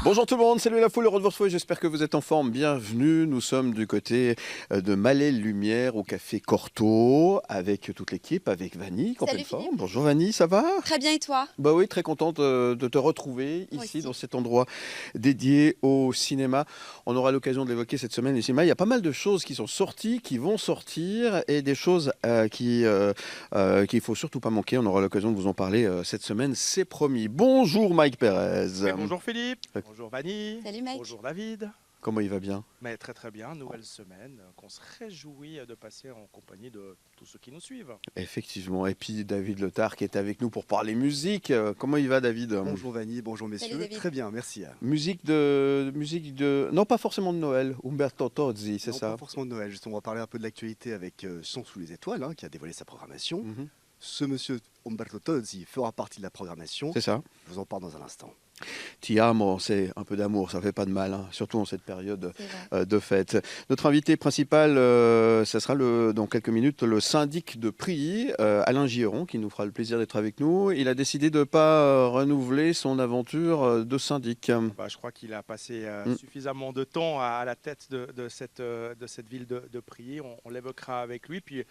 Bonjour tout le monde, salut la foule, heureux de vous retrouver, j'espère que vous êtes en forme, bienvenue. Nous sommes du côté de Malais Lumière au café Cortot avec toute l'équipe, avec Vanny, en pleine forme. Bonjour Vanny, ça va? Très bien et toi? Bah oui, très contente de te retrouver ici dans cet endroit dédié au cinéma. On aura l'occasion de l'évoquer cette semaine, le cinéma. Il y a pas mal de choses qui sont sorties, qui vont sortir et des choses qu'il ne faut surtout pas manquer. On aura l'occasion de vous en parler cette semaine, c'est promis. Bonjour Mike Pérez. Oui, bonjour Philippe, bonjour Vanny, salut Mike. Bonjour David. Comment il va bien? Mais très très bien, nouvelle semaine qu'on se réjouit de passer en compagnie de tous ceux qui nous suivent. Effectivement, et puis David Letard qui est avec nous pour parler musique. Comment il va David? Bonjour Vanny, bonjour messieurs, très bien, merci. Musique de... Non, pas forcément de Noël, Umberto Tozzi, c'est ça? Pas forcément de Noël, justement, on va parler un peu de l'actualité avec Son sous les étoiles, qui a dévoilé sa programmation. Ce monsieur Umberto Tozzi fera partie de la programmation. C'est ça. Je vous en parle dans un instant. Ti amo, c'est un peu d'amour, ça fait pas de mal, surtout en cette période de fête. Notre invité principal, ça sera dans quelques minutes le syndic de Prilly, Alain Giron, qui nous fera le plaisir d'être avec nous. Il a décidé de ne pas renouveler son aventure de syndic. Je crois qu'il a passé suffisamment de temps à la tête de cette ville de Prilly. On l'évoquera avec lui, puis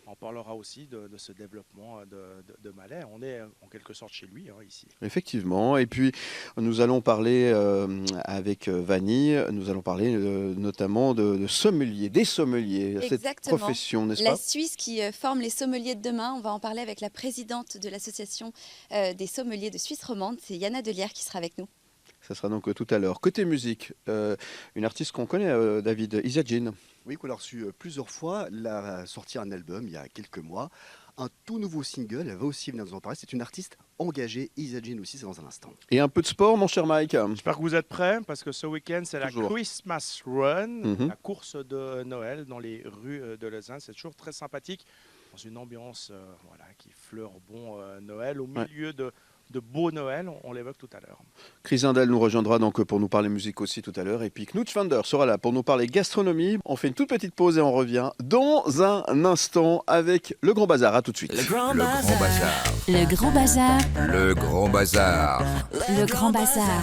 on parlera aussi de ce développement de Malais. On est en quelque sorte chez lui ici. Effectivement. Et puis, nous allons parler avec Vanny, nous allons parler notamment de sommeliers, des sommeliers, cette profession, n'est-ce pas? La Suisse qui forme les sommeliers de demain. On va en parler avec la présidente de l'association des sommeliers de Suisse romande. C'est Yana Delière qui sera avec nous. Ça sera donc tout à l'heure. Côté musique, une artiste qu'on connaît, David, Isa Jean. Oui, qu'on a reçu plusieurs fois. Elle a sorti un album il y a quelques mois. Un tout nouveau single, elle va aussi venir nous en parler. C'est une artiste engagée, Isa Jean aussi, c'est dans un instant. Et un peu de sport, mon cher Mike. J'espère que vous êtes prêts, parce que ce week-end, c'est la Christmas Run, la course de Noël dans les rues de Lausanne. C'est toujours très sympathique, dans une ambiance qui fleure bon Noël, au milieu de beau Noël, on l'évoque tout à l'heure. Chris Indel nous rejoindra donc pour nous parler musique aussi tout à l'heure. Et puis Knut Schwander sera là pour nous parler gastronomie. On fait une toute petite pause et on revient dans un instant avec Le Grand Bazar. À tout de suite. Le Grand Bazar. Le Grand Bazar. Le Grand Bazar. Le Grand Bazar.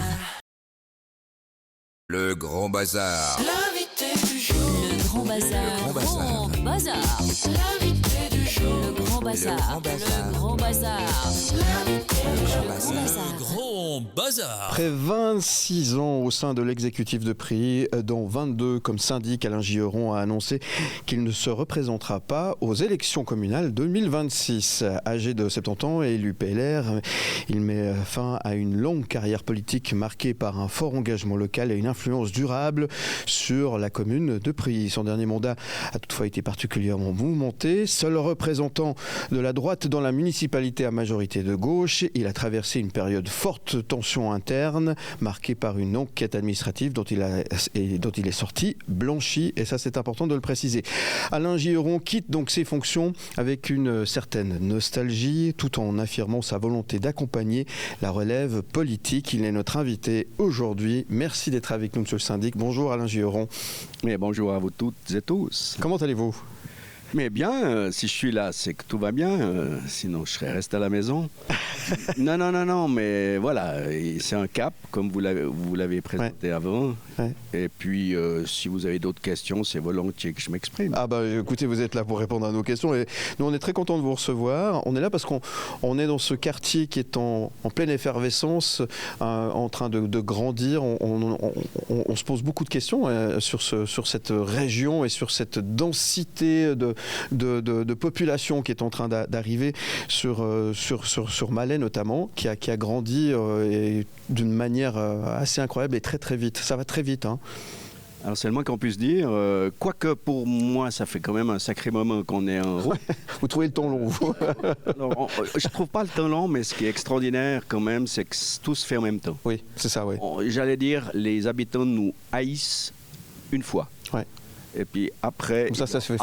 Le Grand Bazar. L'invité du jour. Le Grand Bazar. Le Grand Bazar. Grand Bazar. L'invité du jour. Le Grand Bazar. Le Grand Bazar. Le Grand Bazar. Après 26 ans au sein de l'exécutif de Prilly, dont 22 comme syndic, Alain Giron a annoncé qu'il ne se représentera pas aux élections communales 2026. Âgé de 70 ans et élu PLR, il met fin à une longue carrière politique marquée par un fort engagement local et une influence durable sur la commune de Prilly. Son dernier mandat a toutefois été particulièrement mouvementé. Seul représentant de la droite dans la municipalité à majorité de gauche, il a traversé une période forte tension interne, marquée par une enquête administrative dont il est sorti blanchi, et ça c'est important de le préciser. Alain Giron quitte donc ses fonctions avec une certaine nostalgie, tout en affirmant sa volonté d'accompagner la relève politique. Il est notre invité aujourd'hui. Merci d'être avec nous, monsieur le syndic. Bonjour Alain Giron. Mais bonjour à vous toutes et tous. Comment allez-vous? Mais bien, si je suis là, c'est que tout va bien. Sinon, je serais resté à la maison. Non, mais voilà, c'est un cap, comme vous l'avez présenté avant. Ouais. Et puis, si vous avez d'autres questions, c'est volontiers que je m'exprime. Ah bah écoutez, vous êtes là pour répondre à nos questions. Et nous, on est très contents de vous recevoir. On est là parce qu'on est dans ce quartier qui est en pleine effervescence, en train de grandir. On se pose beaucoup de questions sur cette région et sur cette densité de population qui est en train d'arriver sur Malais notamment, qui a grandi d'une manière assez incroyable et très très vite. Ça va très vite. Alors c'est le moins qu'on puisse dire, quoique pour moi ça fait quand même un sacré moment qu'on est en route. Vous trouvez le temps long, vous? Alors, je trouve pas le temps long, mais ce qui est extraordinaire quand même, c'est que tout se fait en même temps. Oui, c'est ça, oui. J'allais dire, les habitants nous haïssent une fois. Ouais. Et puis après, ça se fait.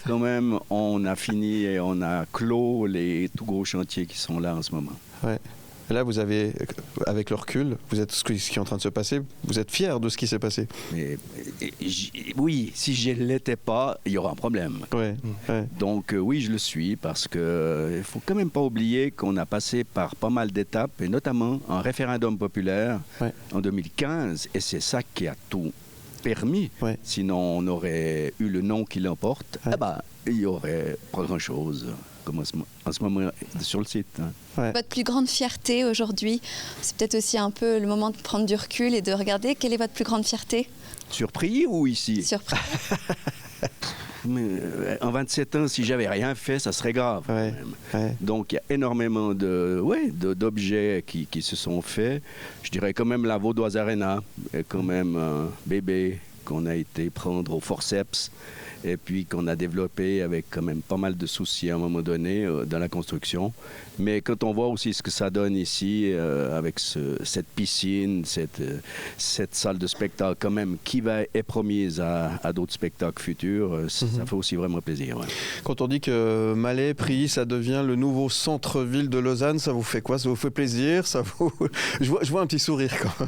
Quand même, on a fini et on a clos les tout gros chantiers qui sont là en ce moment. Ouais. Là, vous avez, avec le recul, vous êtes ce qui est en train de se passer, vous êtes fier de ce qui s'est passé. Oui, si je ne l'étais pas, il y aura un problème. Ouais. Donc oui, je le suis parce qu'il ne faut quand même pas oublier qu'on a passé par pas mal d'étapes, et notamment un référendum populaire en 2015, et c'est ça qui a tout permis. Sinon, on aurait eu le non qui l'emporte. Il n'y aurait pas grand-chose, comme en ce moment sur le site. Votre plus grande fierté aujourd'hui, c'est peut-être aussi un peu le moment de prendre du recul et de regarder. Quelle est votre plus grande fierté? Surpris ou ici? Surpris. Mais, en 27 ans, si j'avais rien fait, ça serait grave. Donc, il y a énormément d'objets qui se sont faits. Je dirais quand même la Vaudoise Arena, est quand même un bébé qu'on a été prendre au forceps et puis qu'on a développé avec quand même pas mal de soucis à un moment donné dans la construction. Mais quand on voit aussi ce que ça donne ici avec cette piscine, cette salle de spectacle quand même qui est promise à d'autres spectacles futurs, ça fait aussi vraiment plaisir. Quand on dit que Malais, Prilly, ça devient le nouveau centre-ville de Lausanne, ça vous fait quoi? Ça vous fait plaisir? Je vois un petit sourire quand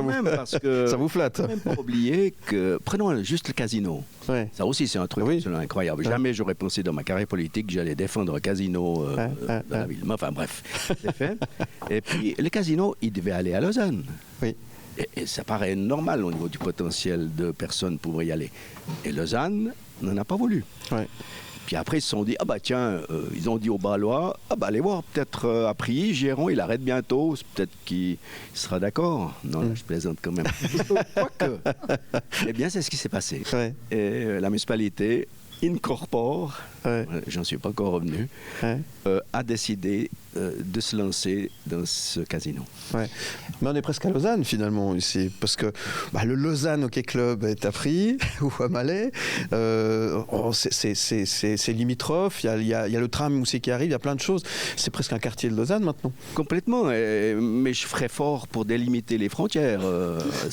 même. Parce que ça vous flatte. Il ne faut même pas oublier que, prenons juste le casino. Ça aussi, c'est un truc absolument incroyable. Jamais j'aurais pensé dans ma carrière politique que j'allais défendre un casino dans la ville. Enfin bref, c'est fait. Et puis le casino, il devait aller à Lausanne. Et ça paraît normal au niveau du potentiel de personnes pour y aller. Et Lausanne n'en a pas voulu. Puis après, ils se sont dit, ils ont dit aux Balois, allez voir, peut-être à Prilly, Géron, il arrête bientôt, peut-être qu'il sera d'accord. Non, là, je plaisante quand même. Quoique. Eh bien, c'est ce qui s'est passé. Et la municipalité incorpore, j'en suis pas encore revenu, a décidé de se lancer dans ce casino. Mais on est presque à Lausanne finalement ici, parce que le Lausanne Hockey Club est à Prilly ou à Malais, c'est limitrophe, il y a le tram aussi qui arrive, il y a plein de choses. C'est presque un quartier de Lausanne maintenant. Complètement, mais je ferais fort pour délimiter les frontières.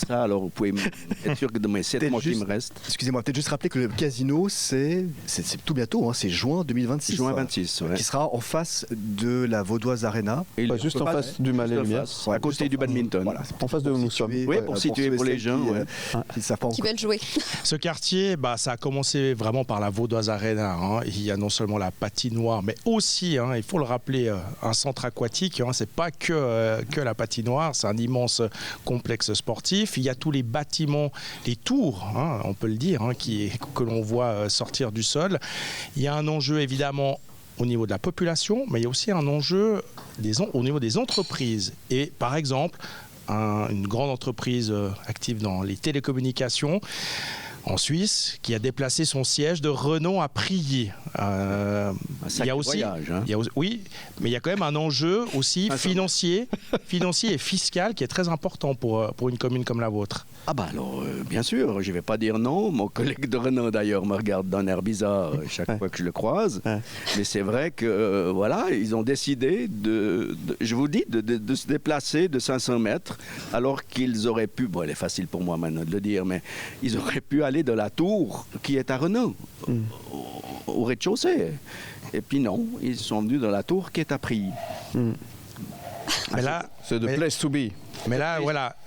Ça, alors vous pouvez être sûr que dans mes 7 mois qui me restent. Excusez-moi, peut-être juste rappeler que le casino, c'est tout bientôt, c'est juin 2026. Juin 26, qui sera en face de la Vaudoise Arena. Juste en face du Malais Lumière. À côté du badminton. Voilà, en face de où nous sommes. Oui, pour situer pour les gens. Qui veulent jouer. Ce quartier, ça a commencé vraiment par la Vaudoise Arena. Il y a non seulement la patinoire, mais aussi, il faut le rappeler, un centre aquatique. C'est pas que la patinoire, c'est un immense complexe sportif. Il y a tous les bâtiments, les tours, on peut le dire, que l'on voit sortir du sol. Il y a un enjeu évidemment au niveau de la population, mais il y a aussi un enjeu au niveau des entreprises. Et par exemple, une grande entreprise active dans les télécommunications en Suisse, qui a déplacé son siège de Renault à Prilly. Il y a aussi, oui, mais il y a quand même un enjeu aussi financier et fiscal qui est très important pour une commune comme la vôtre. Alors, bien sûr, je ne vais pas dire non. Mon collègue de Renault, d'ailleurs, me regarde d'un air bizarre chaque fois que je le croise. Mais c'est vrai que, ils ont décidé je vous dis, de se déplacer de 500 mètres, alors qu'ils auraient pu, il est facile pour moi maintenant de le dire, mais ils auraient pu aller de la tour qui est à Renault, au rez-de-chaussée. Et puis non, ils sont venus dans la tour qui est à Prilly. Mais là, c'est the place to be. Mais là, voilà,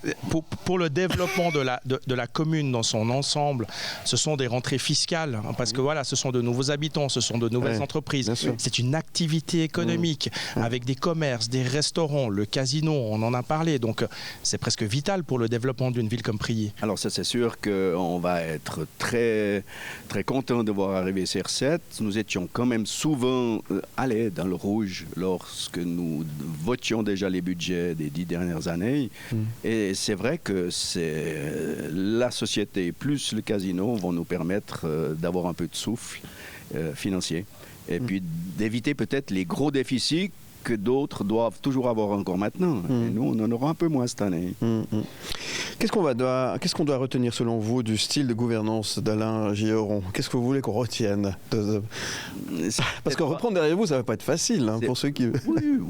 pour le développement de la commune dans son ensemble, ce sont des rentrées fiscales, parce que ce sont de nouveaux habitants, ce sont de nouvelles entreprises. C'est une activité économique avec des commerces, des restaurants, le casino, on en a parlé. Donc, c'est presque vital pour le développement d'une ville comme Prilly. Alors ça, c'est sûr qu'on va être très, très content de voir arriver ces recettes. Nous étions quand même souvent allés dans le rouge lorsque nous votions déjà les budgets des 10 dernières années. Et c'est vrai que la société plus le casino vont nous permettre d'avoir un peu de souffle financier et puis d'éviter peut-être les gros déficits que d'autres doivent toujours avoir encore maintenant. Et nous, on en aura un peu moins cette année. Qu'est-ce qu'on doit retenir selon vous du style de gouvernance d'Alain Giheron? Qu'est-ce que vous voulez qu'on retienne Parce que reprendre derrière vous, ça ne va pas être facile pour ceux qui... Oui.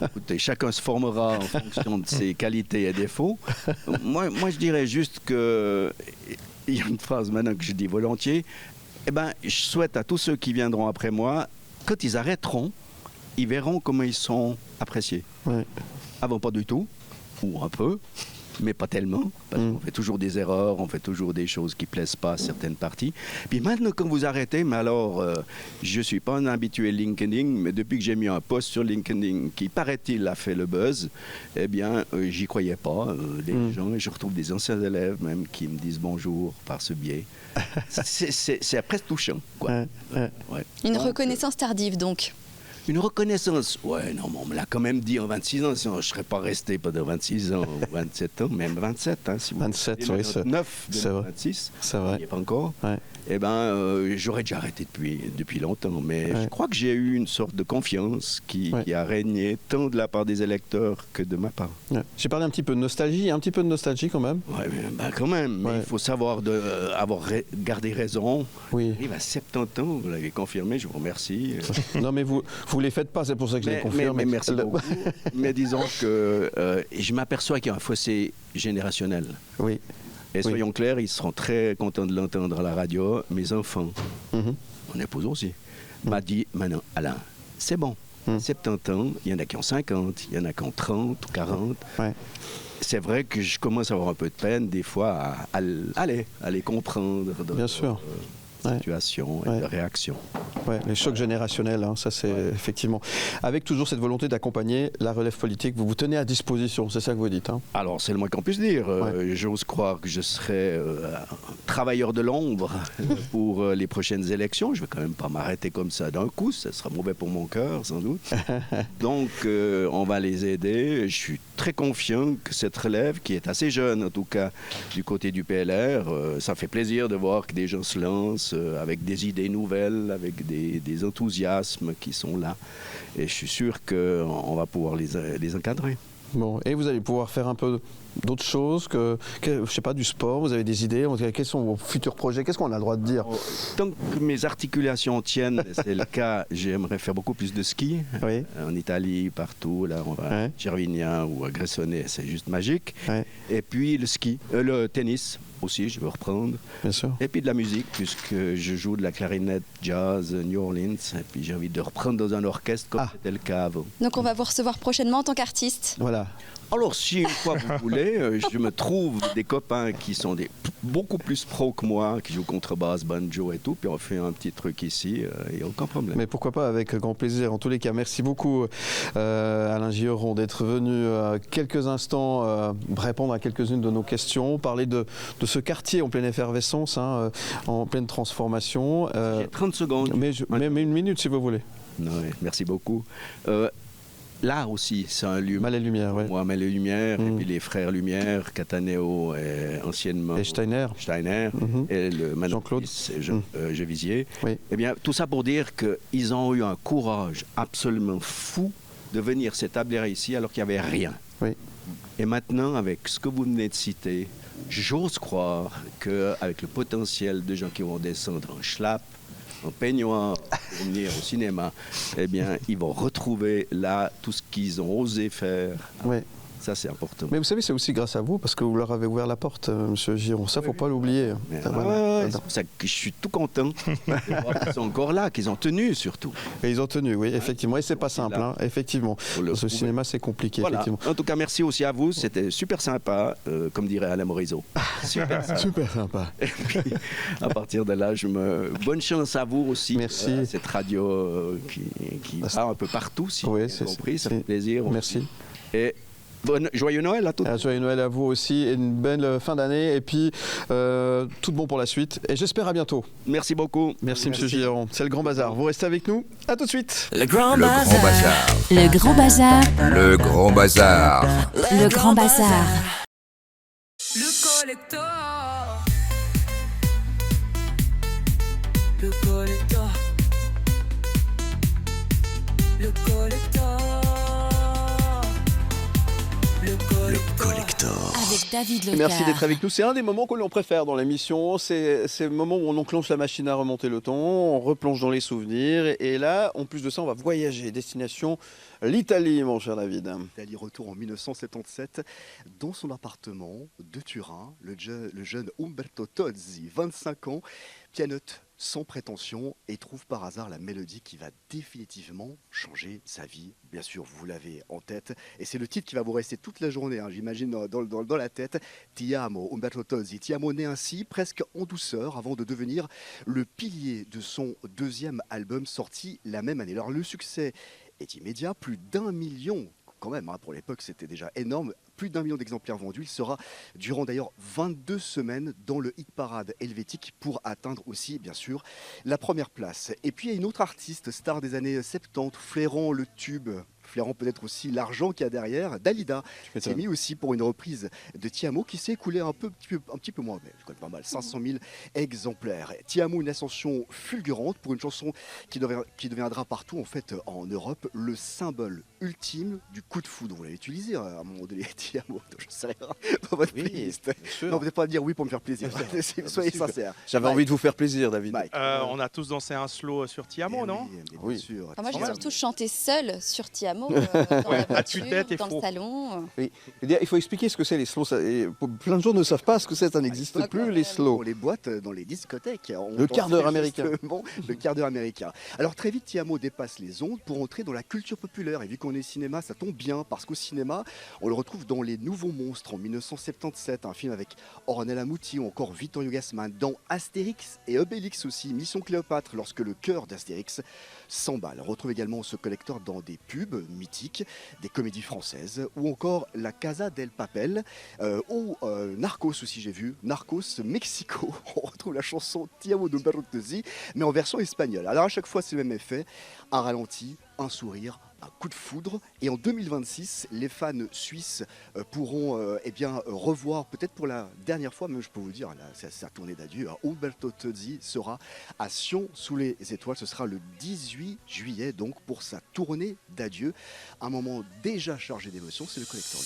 Écoutez, chacun se formera en fonction de ses qualités et défauts. Moi, je dirais juste que... Il y a une phrase maintenant que je dis volontiers. Je souhaite à tous ceux qui viendront après moi, quand ils arrêteront, ils verront comment ils sont appréciés. Ouais. Avant, pas du tout, ou un peu, mais pas tellement, parce qu'on fait toujours des erreurs, on fait toujours des choses qui ne plaisent pas à certaines parties. Puis maintenant, quand vous arrêtez, mais alors, je ne suis pas un habitué LinkedIn, mais depuis que j'ai mis un post sur LinkedIn qui, paraît-il, a fait le buzz, eh bien, j'y croyais pas. Les gens, et je retrouve des anciens élèves même qui me disent bonjour par ce biais. C'est presque touchant, quoi. Ouais. Une reconnaissance tardive, donc. Une reconnaissance. Ouais, non, mais on me l'a quand même dit en 26 ans, sinon je ne serais pas resté pendant 26 ans ou 27 ans, même 27. Hein, si vous 27, oui, c'est 9 c'est vrai. 26, C'est vrai. il n'y a pas encore. Ouais. Eh bien, j'aurais déjà arrêté depuis longtemps, mais je crois que j'ai eu une sorte de confiance qui a régné tant de la part des électeurs que de ma part. Ouais. J'ai parlé un petit peu de nostalgie, quand même. Oui, mais quand même, mais il faut savoir avoir gardé raison. Oui. Il a 70 ans, vous l'avez confirmé, je vous remercie. Non, mais vous les faites pas, c'est pour ça que je les confirme. Mais merci beaucoup. Mais disons que je m'aperçois qu'il y a un fossé générationnel. Oui. Et soyons clairs, ils seront très contents de l'entendre à la radio. Mes enfants, mon épouse aussi, m'a dit, maintenant, Alain, c'est bon. 70 ans, il y en a qui ont 50, il y en a qui ont 30 ou 40. Ouais. C'est vrai que je commence à avoir un peu de peine, des fois, à les comprendre dans Bien sûr. situation et de réaction. Ouais, les chocs générationnels, hein, ça c'est effectivement. Avec toujours cette volonté d'accompagner la relève politique, vous vous tenez à disposition, c'est ça que vous dites. Hein. Alors c'est le moins qu'on puisse dire. J'ose croire que je serai travailleur de l'ombre pour les prochaines élections. Je ne vais quand même pas m'arrêter comme ça d'un coup, ça sera mauvais pour mon cœur sans doute. Donc on va les aider. Je suis très confiant que cette relève, qui est assez jeune en tout cas du côté du PLR, ça fait plaisir de voir que des gens se lancent avec des idées nouvelles, avec des enthousiasmes qui sont là. Et je suis sûr qu'on va pouvoir les encadrer. Bon, et vous allez pouvoir faire un peu d'autres choses que je sais pas, du sport, vous avez des idées, quels sont vos futurs projets, qu'est-ce qu'on a le droit de dire? Tant que mes articulations tiennent, c'est le cas, j'aimerais faire beaucoup plus de ski. Oui. En Italie, partout, là on va à Cervinia ou à Gressonnet, c'est juste magique. Et puis le ski, le tennis aussi, je veux reprendre. Bien sûr. Et puis de la musique, puisque je joue de la clarinette jazz New Orleans, et puis j'ai envie de reprendre dans un orchestre comme c'était le cas avant. Donc on va vous recevoir prochainement en tant qu'artiste. Voilà. Alors, si une fois vous voulez, je me trouve des copains qui sont beaucoup plus pros que moi, qui jouent contrebasse, banjo et tout, puis on fait un petit truc ici, et aucun problème. Mais pourquoi pas, avec grand plaisir. En tous les cas, merci beaucoup Alain Gilleron d'être venu quelques instants répondre à quelques-unes de nos questions, parler de ce quartier en pleine effervescence, hein, en pleine transformation. J'ai 30 secondes. Mais une minute si vous voulez. Oui, merci beaucoup. Là aussi, c'est un lieu. Mal et Lumière, oui. Moi, Mal et Lumière, et puis les frères Lumière, Cataneo, anciennement. Et Steiner. Et le Jean-Claude. Gevisier. Oui. Eh bien, tout ça pour dire qu'ils ont eu un courage absolument fou de venir s'établir ici alors qu'il n'y avait rien. Oui. Et maintenant, avec ce que vous venez de citer, j'ose croire qu'avec le potentiel de gens qui vont descendre en schlapp, en peignoir, pour venir au cinéma, eh bien, ils vont retrouver là tout ce qu'ils ont osé faire. Oui. Ça, c'est important. Mais vous savez, c'est aussi grâce à vous, parce que vous leur avez ouvert la porte, Monsieur Gilleron. Ça, il ne faut pas l'oublier. C'est pour ça que je suis tout content de voir qu'ils sont encore là, qu'ils ont tenu surtout. Et ils ont tenu, oui, effectivement. Et c'est pas simple, hein, effectivement. Ce cinéma, c'est compliqué, effectivement. En tout cas, merci aussi à vous. C'était super sympa, comme dirait Alain Morisot. Super sympa. Super sympa. Et puis, à partir de là, bonne chance à vous aussi. Merci. Cette radio qui part un peu partout, si vous avez compris. Ça fait plaisir. Merci. Et joyeux Noël à tous. Joyeux Noël à vous aussi, et une belle fin d'année, et puis tout de bon pour la suite, et j'espère à bientôt. Merci beaucoup. Merci. Monsieur Gilleron. C'est le Grand Bazar. Vous restez avec nous. À tout de suite. Le Grand Bazar. Le Grand Bazar. Le Grand Bazar. Le Grand Bazar. Le collector. Le collector. Le collector. Avec David Leclerc. Merci d'être avec nous. C'est un des moments que l'on préfère dans l'émission. C'est le moment où on enclenche la machine à remonter le temps, on replonge dans les souvenirs. Et là, en plus de ça, on va voyager. Destination l'Italie, mon cher David. L'Italie retour en 1977 dans son appartement de Turin. Le jeune Umberto Tozzi, 25 ans, pianote sans prétention et trouve par hasard la mélodie qui va définitivement changer sa vie. Bien sûr, vous l'avez en tête et c'est le titre qui va vous rester toute la journée, hein, j'imagine, dans la tête. Ti amo, Umberto Tozzi. Ti amo né ainsi, presque en douceur, avant de devenir le pilier de son deuxième album sorti la même année. Alors le succès est immédiat, plus d'1 million. Quand même, hein, pour l'époque, c'était déjà énorme. Plus d'1 million d'exemplaires vendus. Il sera durant d'ailleurs 22 semaines dans le hit parade helvétique pour atteindre aussi, bien sûr, la première place. Et puis il y a une autre artiste, star des années 70, flairant le tube, flairant peut-être aussi l'argent qu'il y a derrière, Dalida, s'est mis aussi pour une reprise de Ti amo qui s'est écoulée un petit peu moins, mais je connais pas mal, 500 000 exemplaires. Ti amo, une ascension fulgurante pour une chanson qui deviendra partout en fait en Europe le symbole ultime du coup de foudre. Vous l'avez utilisé à un moment donné, Ti amo, je sais rien, dans votre playlist. Non, vous n'êtes pas dire oui pour me faire plaisir, soyez sincères. J'avais envie de vous faire plaisir, David. On a tous dansé un slow sur Ti amo, non? Oui, bien sûr. Moi, j'ai surtout chanté seule sur Ti amo, dans la voiture, dans le salon. Oui. Il faut expliquer ce que c'est les slows. Plein de gens ne savent pas ce que c'est, ça n'existe plus, les slows. On les boîte dans les discothèques. Le quart d'heure américain. Le quart d'heure américain. Alors très vite, Ti amo dépasse les ondes pour entrer dans la culture populaire. Et vu qu'on est cinéma, ça tombe bien, parce qu'au cinéma, on le retrouve dans Les Nouveaux Monstres en 1977, un film avec Ornella Muti ou encore Vittorio Gassman, dans Astérix et Obélix aussi, Mission Cléopâtre, lorsque le cœur d'Astérix s'emballe. On retrouve également ce collector dans des pubs mythiques, des comédies françaises ou encore La Casa del Papel ou Narcos aussi, j'ai vu, Narcos Mexico. On retrouve la chanson Ti amo d'Umberto Tozzi, mais en version espagnole. Alors à chaque fois, c'est le même effet, un ralenti, un sourire, un coup de foudre. Et en 2026, les fans suisses pourront revoir, peut-être pour la dernière fois, même je peux vous dire, là, sa tournée d'adieu, hein, Umberto Tozzi sera à Sion sous les étoiles. Ce sera le 18 juillet, donc, pour sa tournée d'adieu. Un moment déjà chargé d'émotions, c'est le collector.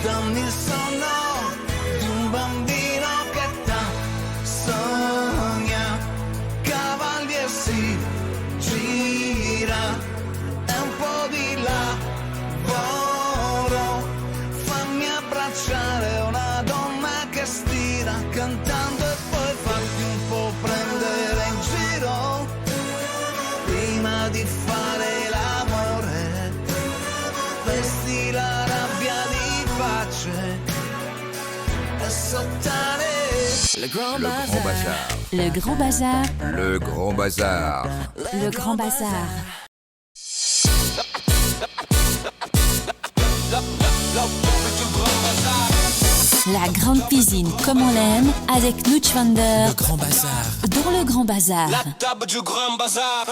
Dammi il sonno di un bambino che sogna, cavalli e si gira, è un po' di lavoro, fammi abbracciare una donna che stira, cantando e poi farti un po' prendere in giro, prima di fare l'amore, vesti la rabbia di Le Grand Bazar. Le Grand Bazar. Le Grand Bazar. Le Grand Bazar. La grande cuisine comme on l'aime avec Nutschwander. Le Grand Bazar. Dans le Grand Bazar. La table du Grand Bazar.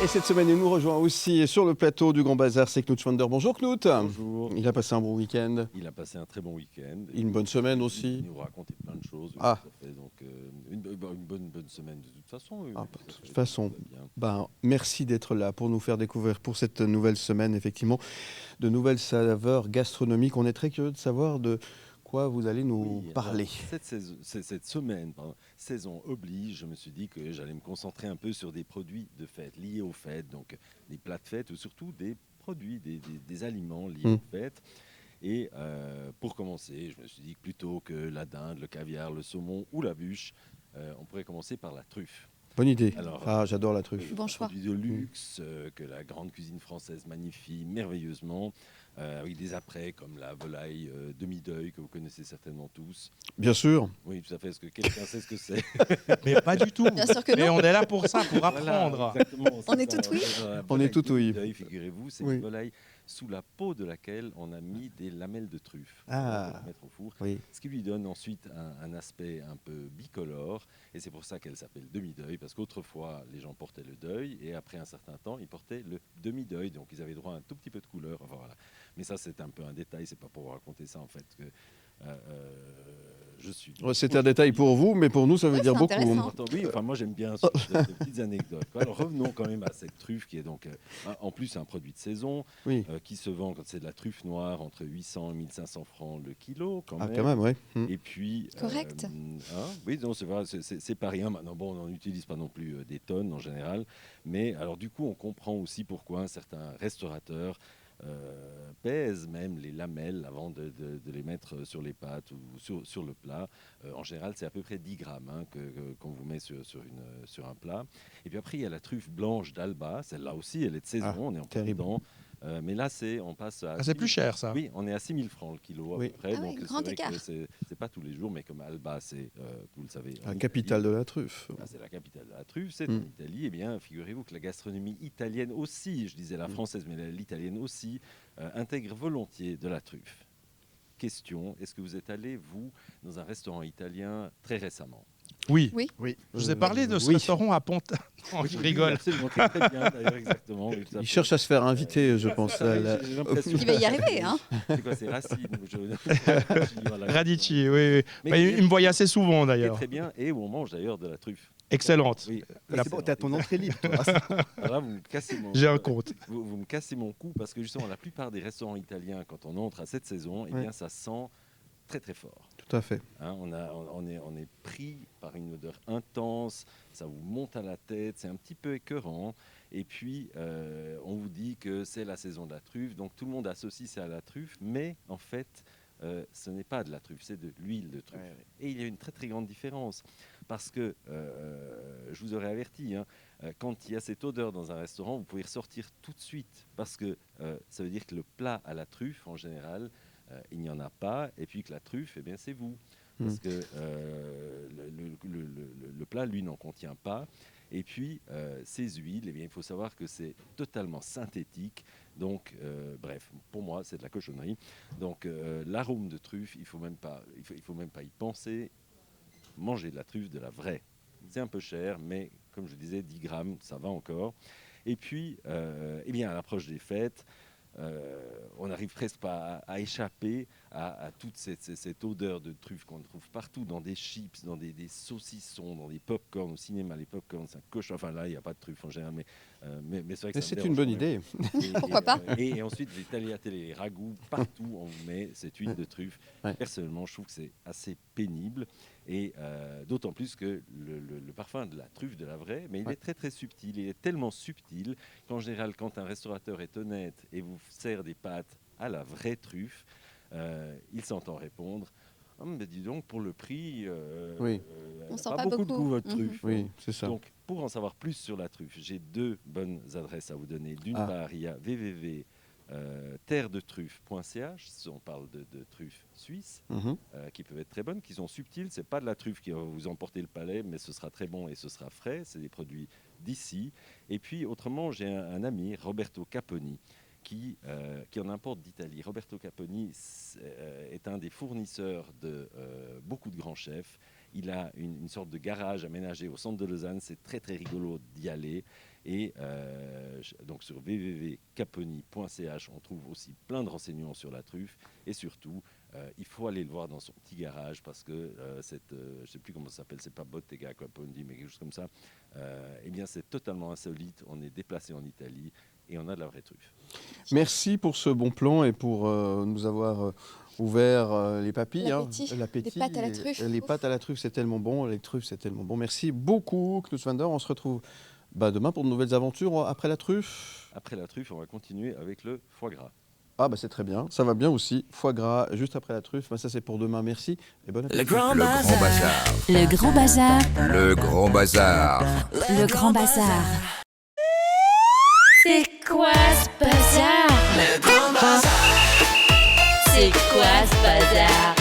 Et cette semaine, il nous rejoint aussi sur le plateau du Grand Bazar, c'est Knut Schwander. Bonjour Knut. Bonjour. Il a passé un bon week-end. Il a passé un très bon week-end. Une bonne semaine aussi. Il nous racontait plein de choses. Ah. Tout à fait. Donc, une bonne semaine de toute façon. De toute façon, merci d'être là pour nous faire découvrir pour cette nouvelle semaine, effectivement, de nouvelles saveurs gastronomiques. On est très curieux de savoir de quoi vous allez nous parler. Cette semaine, saison oblige, je me suis dit que j'allais me concentrer un peu sur des produits de fête liés aux fêtes, donc des plats de fête ou surtout des produits, des aliments liés aux fêtes. Et pour commencer, je me suis dit que plutôt que la dinde, le caviar, le saumon ou la bûche, on pourrait commencer par la truffe. Bonne idée. Alors, j'adore la truffe. Bon choix. Produit de luxe que la grande cuisine française magnifie merveilleusement, avec des apprêts comme la volaille demi-deuil que vous connaissez certainement tous. Bien sûr. Oui, tout à fait. Est-ce que quelqu'un sait ce que c'est? Mais pas du tout. Bien sûr que non. Mais on est là pour ça, pour apprendre. Voilà, exactement, on est tout oui. On est tout oui. Figurez-vous, c'est une volaille sous la peau de laquelle on a mis des lamelles de truffe pour la mettre au four, ce qui lui donne ensuite un aspect un peu bicolore, et c'est pour ça qu'elle s'appelle demi-deuil, parce qu'autrefois les gens portaient le deuil et après un certain temps ils portaient le demi-deuil, donc ils avaient droit à un tout petit peu de couleur. Enfin, voilà. Mais ça c'est un peu un détail, c'est pas pour vous raconter ça en fait. C'est un détail pour vous, mais pour nous, ça veut dire beaucoup. Oui, enfin, moi j'aime bien ces petites anecdotes. Alors revenons quand même à cette truffe qui est donc, en plus, un produit de saison qui se vend quand c'est de la truffe noire entre 800 et 1500 francs le kilo. Quand même, ouais. Et puis. Correct. Oui, non, c'est vrai, c'est pas rien. Maintenant, bon, on n'utilise pas non plus des tonnes en général. Mais alors, du coup, on comprend aussi pourquoi certains restaurateurs pèsent même les lamelles avant de les mettre sur les pâtes ou sur le plat. En général, c'est à peu près 10 grammes qu'on vous met sur un plat. Et puis après, il y a la truffe blanche d'Alba. Celle-là aussi, elle est de saison. On est en plein dedans. Mais là, on passe à... c'est plus cher, ça. Oui, on est à 6 000 francs le kilo à peu près. Ah donc, grand écart. c'est pas tous les jours, mais comme Alba, c'est, vous le savez... La capitale de la truffe. C'est la capitale de la truffe, c'est en Italie. Eh bien, figurez-vous que la gastronomie italienne aussi, je disais la française, mais l'italienne aussi, intègre volontiers de la truffe. Question, est-ce que vous êtes allé, vous, dans un restaurant italien très récemment ? Oui. Je vous ai parlé de ce restaurant à Ponta. Je rigole. Absolument, très bien, d'ailleurs, exactement. Il cherche à se faire inviter, je pense. Il va y arriver, hein. C'est quoi, c'est Racine Radici, oui. Il me voyait assez souvent, d'ailleurs. Très bien, et où on mange d'ailleurs de la truffe. Excellente. Oui. C'est bon, t'as ton entrée libre, toi. Là, vous me cassez mon... J'ai un compte. Vous me cassez mon cou parce que justement, la plupart des restaurants italiens, quand on entre à cette saison, eh bien, ça sent très très fort. Tout à fait. On est pris par une odeur intense, ça vous monte à la tête, c'est un petit peu écœurant. Et puis, on vous dit que c'est la saison de la truffe, donc tout le monde associe ça à la truffe, mais en fait, ce n'est pas de la truffe, c'est de l'huile de truffe. Et il y a une très très grande différence, parce que, je vous aurais averti, quand il y a cette odeur dans un restaurant, vous pouvez ressortir tout de suite, parce que ça veut dire que le plat à la truffe, en général, il n'y en a pas, et puis que la truffe, eh bien, c'est vous. Parce que le plat, lui, n'en contient pas. Et puis, ces huiles, eh bien, il faut savoir que c'est totalement synthétique. Donc, bref, pour moi, c'est de la cochonnerie. Donc, l'arôme de truffe, il faut même pas y penser. Manger de la truffe, de la vraie. C'est un peu cher, mais comme je disais, 10 grammes, ça va encore. Et puis, eh bien, à l'approche des fêtes, on n'arrive presque pas à échapper à toute cette odeur de truffe qu'on trouve partout, dans des chips, dans des saucissons, dans des pop-corn. Au cinéma, les pop-corn, c'est un cochon. Enfin, là, il n'y a pas de truffe en général, mais c'est vrai que c'est une bonne idée. Pourquoi pas. Et ensuite, les tagliatelles, les ragoûts, partout, on vous met cette huile de truffe. Personnellement, je trouve que c'est assez pénible. Et d'autant plus que le parfum de la truffe, de la vraie, mais il est très très subtil. Il est tellement subtil qu'en général, quand un restaurateur est honnête et vous sert des pâtes à la vraie truffe, il s'entend répondre « mais dis donc, pour le prix, on sent pas beaucoup de goût votre truffe. Oui, c'est ça. Donc, pour en savoir plus sur la truffe, j'ai 2 bonnes adresses à vous donner. D'une part, il y a terredetruffe.ch, on parle de truffes suisses qui peuvent être très bonnes, qui sont subtiles. C'est pas de la truffe qui va vous emporter le palais, mais ce sera très bon et ce sera frais. C'est des produits d'ici. Et puis autrement, j'ai un ami, Roberto Caponi, qui en importe d'Italie. Roberto Caponi est un des fournisseurs de beaucoup de grands chefs. Il a une sorte de garage aménagé au centre de Lausanne. C'est très très rigolo d'y aller. Et donc sur www.caponi.ch, on trouve aussi plein de renseignements sur la truffe. Et surtout, il faut aller le voir dans son petit garage parce que je ne sais plus comment ça s'appelle, c'est pas Bottega Caponi, mais quelque chose comme ça. Eh bien, c'est totalement insolite. On est déplacé en Italie et on a de la vraie truffe. Merci pour ce bon plan et pour nous avoir ouvert les papilles. L'appétit. Les pâtes à la truffe. Les pâtes à la truffe, c'est tellement bon. Les truffes, c'est tellement bon. Merci beaucoup, Knut Vander. On se retrouve demain pour de nouvelles aventures après la truffe. Après la truffe, on va continuer avec le foie gras. C'est très bien. Ça va bien aussi. Foie gras juste après la truffe. Ça, c'est pour demain. Merci et bon appétit. Le Grand Bazar. Le Grand Bazar. Le Grand Bazar. Le Grand Bazar. C'est quoi ce bazar? Le Grand Bazar. C'est quoi ce bazar?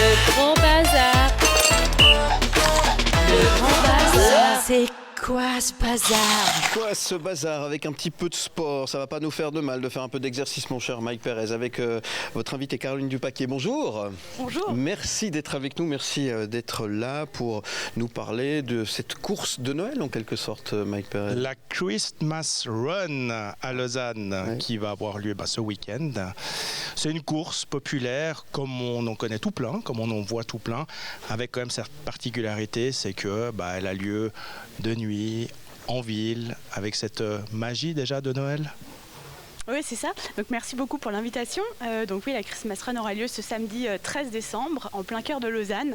Le Grand Bazar. Le Grand Bazar. C'est Quoi ce bazar? Quoi ce bazar avec un petit peu de sport? Ça va pas nous faire de mal de faire un peu d'exercice, mon cher Mike Pérez, avec votre invitée Caroline Dupaquier. Bonjour. Bonjour. Merci d'être avec nous, merci d'être là pour nous parler de cette course de Noël en quelque sorte, Mike Pérez. La Christmas Run à Lausanne qui va avoir lieu ce week-end. C'est une course populaire comme on en connaît tout plein, comme on en voit tout plein, avec quand même cette particularité, c'est que elle a lieu de nuit, en ville, avec cette magie déjà de Noël. Oui, c'est ça. Donc merci beaucoup pour l'invitation. Donc oui, la Christmas Run aura lieu ce samedi 13 décembre, en plein cœur de Lausanne.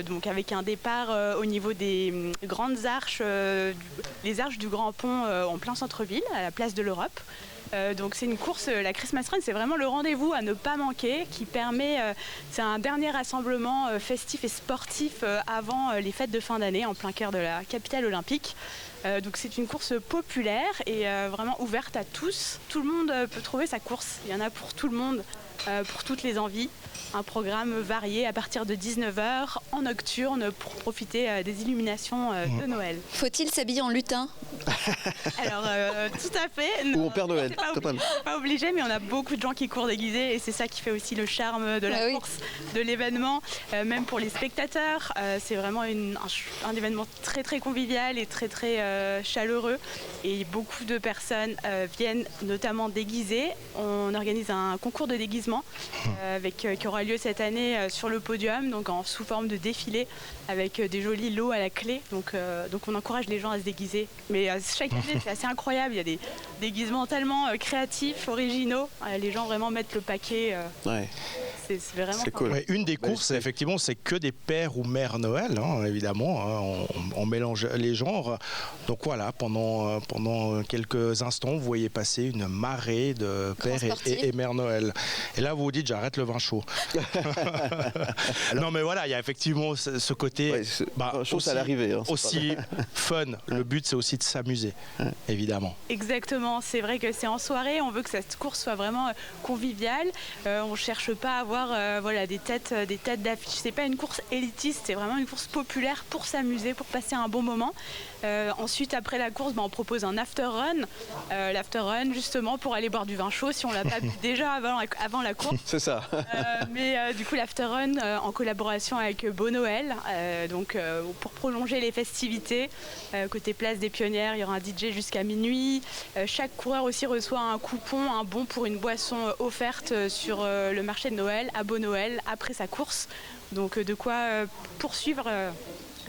Donc avec un départ au niveau des grandes arches, les arches du Grand Pont en plein centre-ville, à la place de l'Europe. Donc c'est une course, la Christmas Run, c'est vraiment le rendez-vous à ne pas manquer, qui permet, c'est un dernier rassemblement festif et sportif avant les fêtes de fin d'année, en plein cœur de la capitale olympique. Donc c'est une course populaire et vraiment ouverte à tous. Tout le monde peut trouver sa course, il y en a pour tout le monde, pour toutes les envies. Un programme varié à partir de 19h en nocturne pour profiter des illuminations de Noël. Faut-il s'habiller en lutin? Alors, tout à fait. Ou en Père Noël. Pas obligé, mais on a beaucoup de gens qui courent déguisés et c'est ça qui fait aussi le charme de la course, de l'événement. Même pour les spectateurs, c'est vraiment un événement très très convivial et très très chaleureux. Et beaucoup de personnes viennent notamment déguisées. On organise un concours de déguisement qui aura lieu cette année sur le podium, donc sous forme de défilé avec des jolis lots à la clé. Donc on encourage les gens à se déguiser. Mais chaque année, c'est assez incroyable. Il y a des déguisements tellement créatifs, originaux. Les gens vraiment mettent le paquet. C'est vraiment cool. Ouais, une des courses, effectivement, c'est que des pères ou mères Noël, évidemment. On mélange les genres. Donc voilà, pendant quelques instants, vous voyez passer une marée de pères et mères Noël. Et là, vous vous dites, j'arrête le vin chaud. Non, mais voilà, il y a effectivement ce côté aussi, à l'arrivée, aussi fun. Le but, c'est aussi de s'amuser, évidemment. Exactement. C'est vrai que c'est en soirée. On veut que cette course soit vraiment conviviale. On ne cherche pas à avoir des têtes d'affiche. C'est pas une course élitiste, c'est vraiment une course populaire pour s'amuser, pour passer un bon moment. Ensuite, après la course, on propose un after run. L'after run, justement, pour aller boire du vin chaud si on l'a pas bu déjà avant la course. C'est ça. Mais du coup, l'after run en collaboration avec Beau Noël, pour prolonger les festivités. Côté place des Pionnières, il y aura un DJ jusqu'à minuit. Chaque coureur aussi reçoit un coupon, un bon pour une boisson offerte sur le marché de Noël, à Beau Noël, après sa course. Donc de quoi poursuivre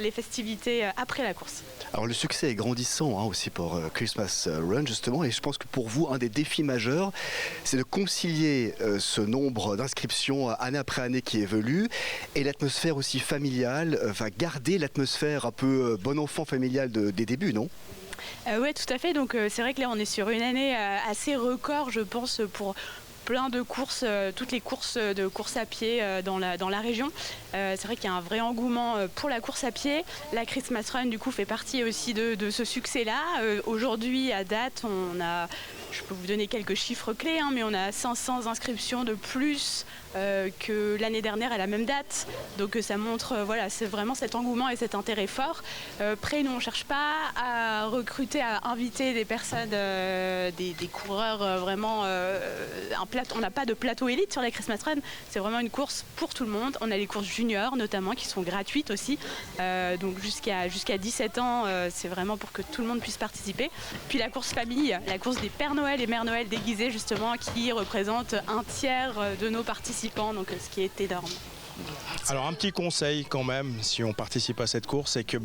les festivités après la course. Alors le succès est grandissant aussi pour Christmas Run justement, et je pense que pour vous un des défis majeurs c'est de concilier ce nombre d'inscriptions année après année qui évolue et l'atmosphère aussi familiale, garder l'atmosphère un peu bon enfant familial des débuts, non? Oui, tout à fait. Donc c'est vrai que là on est sur une année assez record, je pense, pour plein de courses, toutes les courses de course à pied dans la région. C'est vrai qu'il y a un vrai engouement pour la course à pied. La Christmas Run du coup fait partie aussi de ce succès-là. Aujourd'hui, à date, je peux vous donner quelques chiffres clés, mais on a 500 inscriptions de plus que l'année dernière à la même date. Donc ça montre, c'est vraiment cet engouement et cet intérêt fort. Après, nous, on ne cherche pas à recruter, à inviter des personnes, des coureurs vraiment... on n'a pas de plateau élite sur la Christmas Run. C'est vraiment une course pour tout le monde. On a les courses juniors notamment qui sont gratuites aussi. Donc jusqu'à 17 ans, c'est vraiment pour que tout le monde puisse participer. Puis la course famille, la course des Pères Noël et Mères Noël déguisés justement, qui représente un tiers de nos participants, donc ce qui est énorme. Alors un petit conseil quand même, si on participe à cette course, c'est que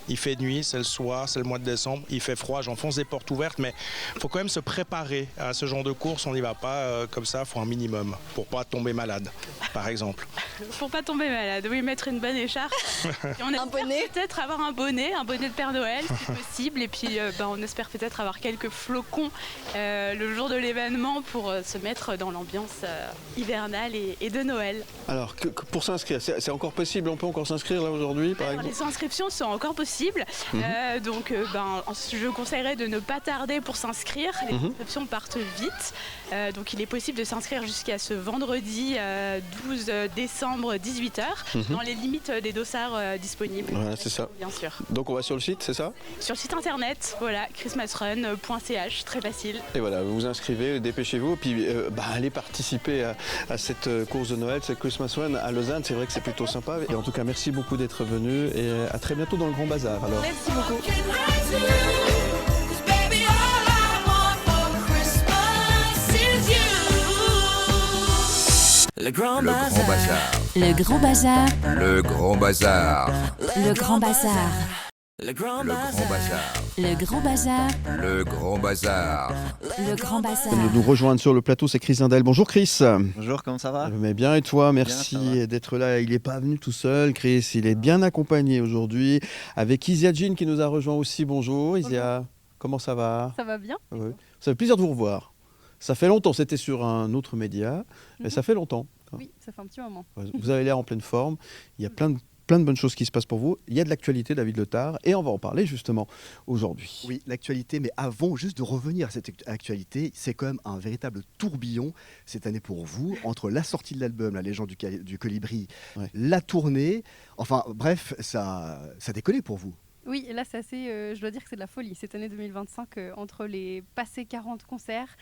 il fait nuit, c'est le soir, c'est le mois de décembre, il fait froid, j'enfonce des portes ouvertes, mais il faut quand même se préparer à ce genre de course. On n'y va pas comme ça, il faut un minimum pour pas tomber malade, par exemple. Pour pas tomber malade, oui, mettre une bonne écharpe. Et on espère peut-être avoir un bonnet de Père Noël si possible, et puis on espère peut-être avoir quelques flocons le jour de l'événement pour se mettre dans l'ambiance hivernale et de Noël. Alors pour s'inscrire, c'est encore possible, on peut encore s'inscrire là aujourd'hui par exemple? Les inscriptions sont encore possibles, donc je conseillerais de ne pas tarder pour s'inscrire. Les inscriptions partent vite, donc il est possible de s'inscrire jusqu'à ce vendredi 12 décembre 18h dans les limites des dossards disponibles. Voilà, c'est ça. Bien sûr. Donc on va sur le site, c'est ça? Sur le site internet, voilà, christmasrun.ch, très facile. Et voilà, vous vous inscrivez, dépêchez-vous, et puis allez participer à cette course de Noël, cette Christmas Run à Lausanne. C'est vrai que c'est plutôt sympa. Et en tout cas, merci beaucoup d'être venu et à très bientôt dans le Grand Bazar. Alors. Merci beaucoup. Le Grand Bazar. Le Grand Bazar. Le Grand Bazar. Le Grand Bazar. Le Grand Bazar. Le Grand Bazar. Le Grand Bazar. Le Grand Bazar. De nous rejoindre sur le plateau, c'est Chris Zindel. Bonjour Chris. Bonjour, comment ça va? Mais bien, et toi? Merci d'être là. Il n'est pas venu tout seul, Chris. Il est bien accompagné aujourd'hui avec Isia Jean qui nous a rejoint aussi. Bonjour Isia. Comment ça va? Ça va bien. Oui. Ça fait plaisir de vous revoir. Ça fait longtemps, c'était sur un autre média, mais ça fait longtemps. Oui, ça fait un petit moment. Vous avez l'air en pleine forme. Il y a plein de bonnes choses qui se passent pour vous. Il y a de l'actualité, David Letard, et on va en parler justement aujourd'hui. Oui, l'actualité, mais avant juste de revenir à cette actualité, c'est quand même un véritable tourbillon cette année pour vous, entre la sortie de l'album La Légende du Colibri, la tournée, enfin bref, ça décollait pour vous. Oui, et là c'est assez, je dois dire que c'est de la folie. Cette année 2025, entre les passés 40 concerts,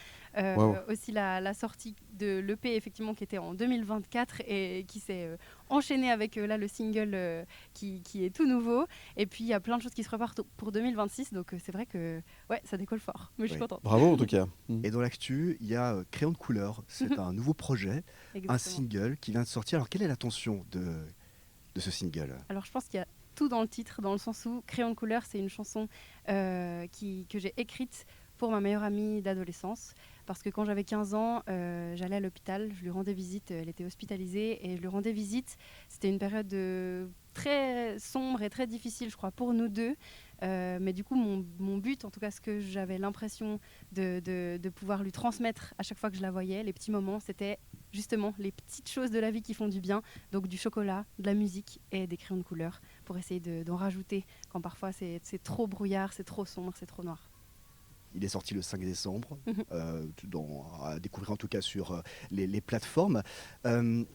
aussi la sortie de l'EP effectivement qui était en 2024 et qui s'est enchaînée avec là le single qui est tout nouveau. Et puis il y a plein de choses qui se repartent pour 2026, donc c'est vrai que ça décolle fort. Mais je suis contente. Bravo en tout cas. Et dans l'actu, il y a Crayon de couleur. C'est un nouveau projet, un single qui vient de sortir. Alors quelle est l'intention de ce single? Alors je pense qu'il y a tout dans le titre, dans le sens où Crayon de couleur, c'est une chanson que j'ai écrite pour ma meilleure amie d'adolescence. Parce que quand j'avais 15 ans, j'allais à l'hôpital, je lui rendais visite, elle était hospitalisée, et je lui rendais visite. C'était une période très sombre et très difficile, je crois, pour nous deux. Mais du coup, mon but, en tout cas ce que j'avais l'impression de pouvoir lui transmettre à chaque fois que je la voyais, les petits moments, c'était justement les petites choses de la vie qui font du bien, donc du chocolat, de la musique et des crayons de couleur, pour essayer d'en rajouter quand parfois c'est trop brouillard, c'est trop sombre, c'est trop noir. Il est sorti le 5 décembre, à découvrir en tout cas sur les plateformes. Il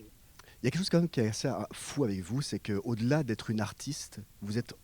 y a quelque chose quand même qui est assez fou avec vous, c'est qu'au-delà d'être une artiste, vous êtes,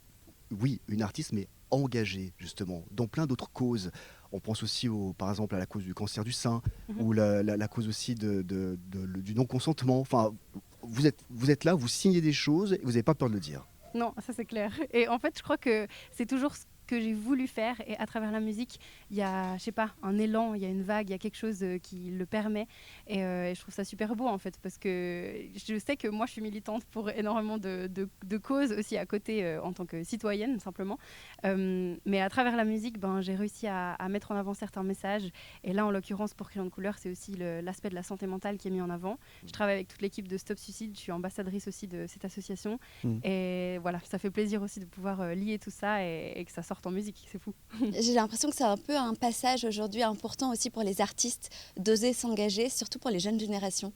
oui, une artiste, mais engagée justement dans plein d'autres causes. On pense aussi, par exemple, à la cause du cancer du sein ou la cause aussi du non-consentement. Enfin, vous êtes là, vous signez des choses et vous n'avez pas peur de le dire. Non, ça c'est clair. Et en fait, je crois que c'est toujours ce que j'ai voulu faire, et à travers la musique, il y a, je sais pas, un élan, il y a une vague, il y a quelque chose qui le permet, et je trouve ça super beau en fait, parce que je sais que moi je suis militante pour énormément de causes aussi à côté en tant que citoyenne simplement, mais à travers la musique, j'ai réussi à mettre en avant certains messages, et là en l'occurrence pour Crayon de couleur, c'est aussi l'aspect de la santé mentale qui est mis en avant. Je travaille avec toute l'équipe de Stop Suicide, je suis ambassadrice aussi de cette association, et voilà, ça fait plaisir aussi de pouvoir lier tout ça et que ça sorte en musique, c'est fou. J'ai l'impression que c'est un peu un passage aujourd'hui important aussi pour les artistes d'oser s'engager, surtout pour les jeunes générations.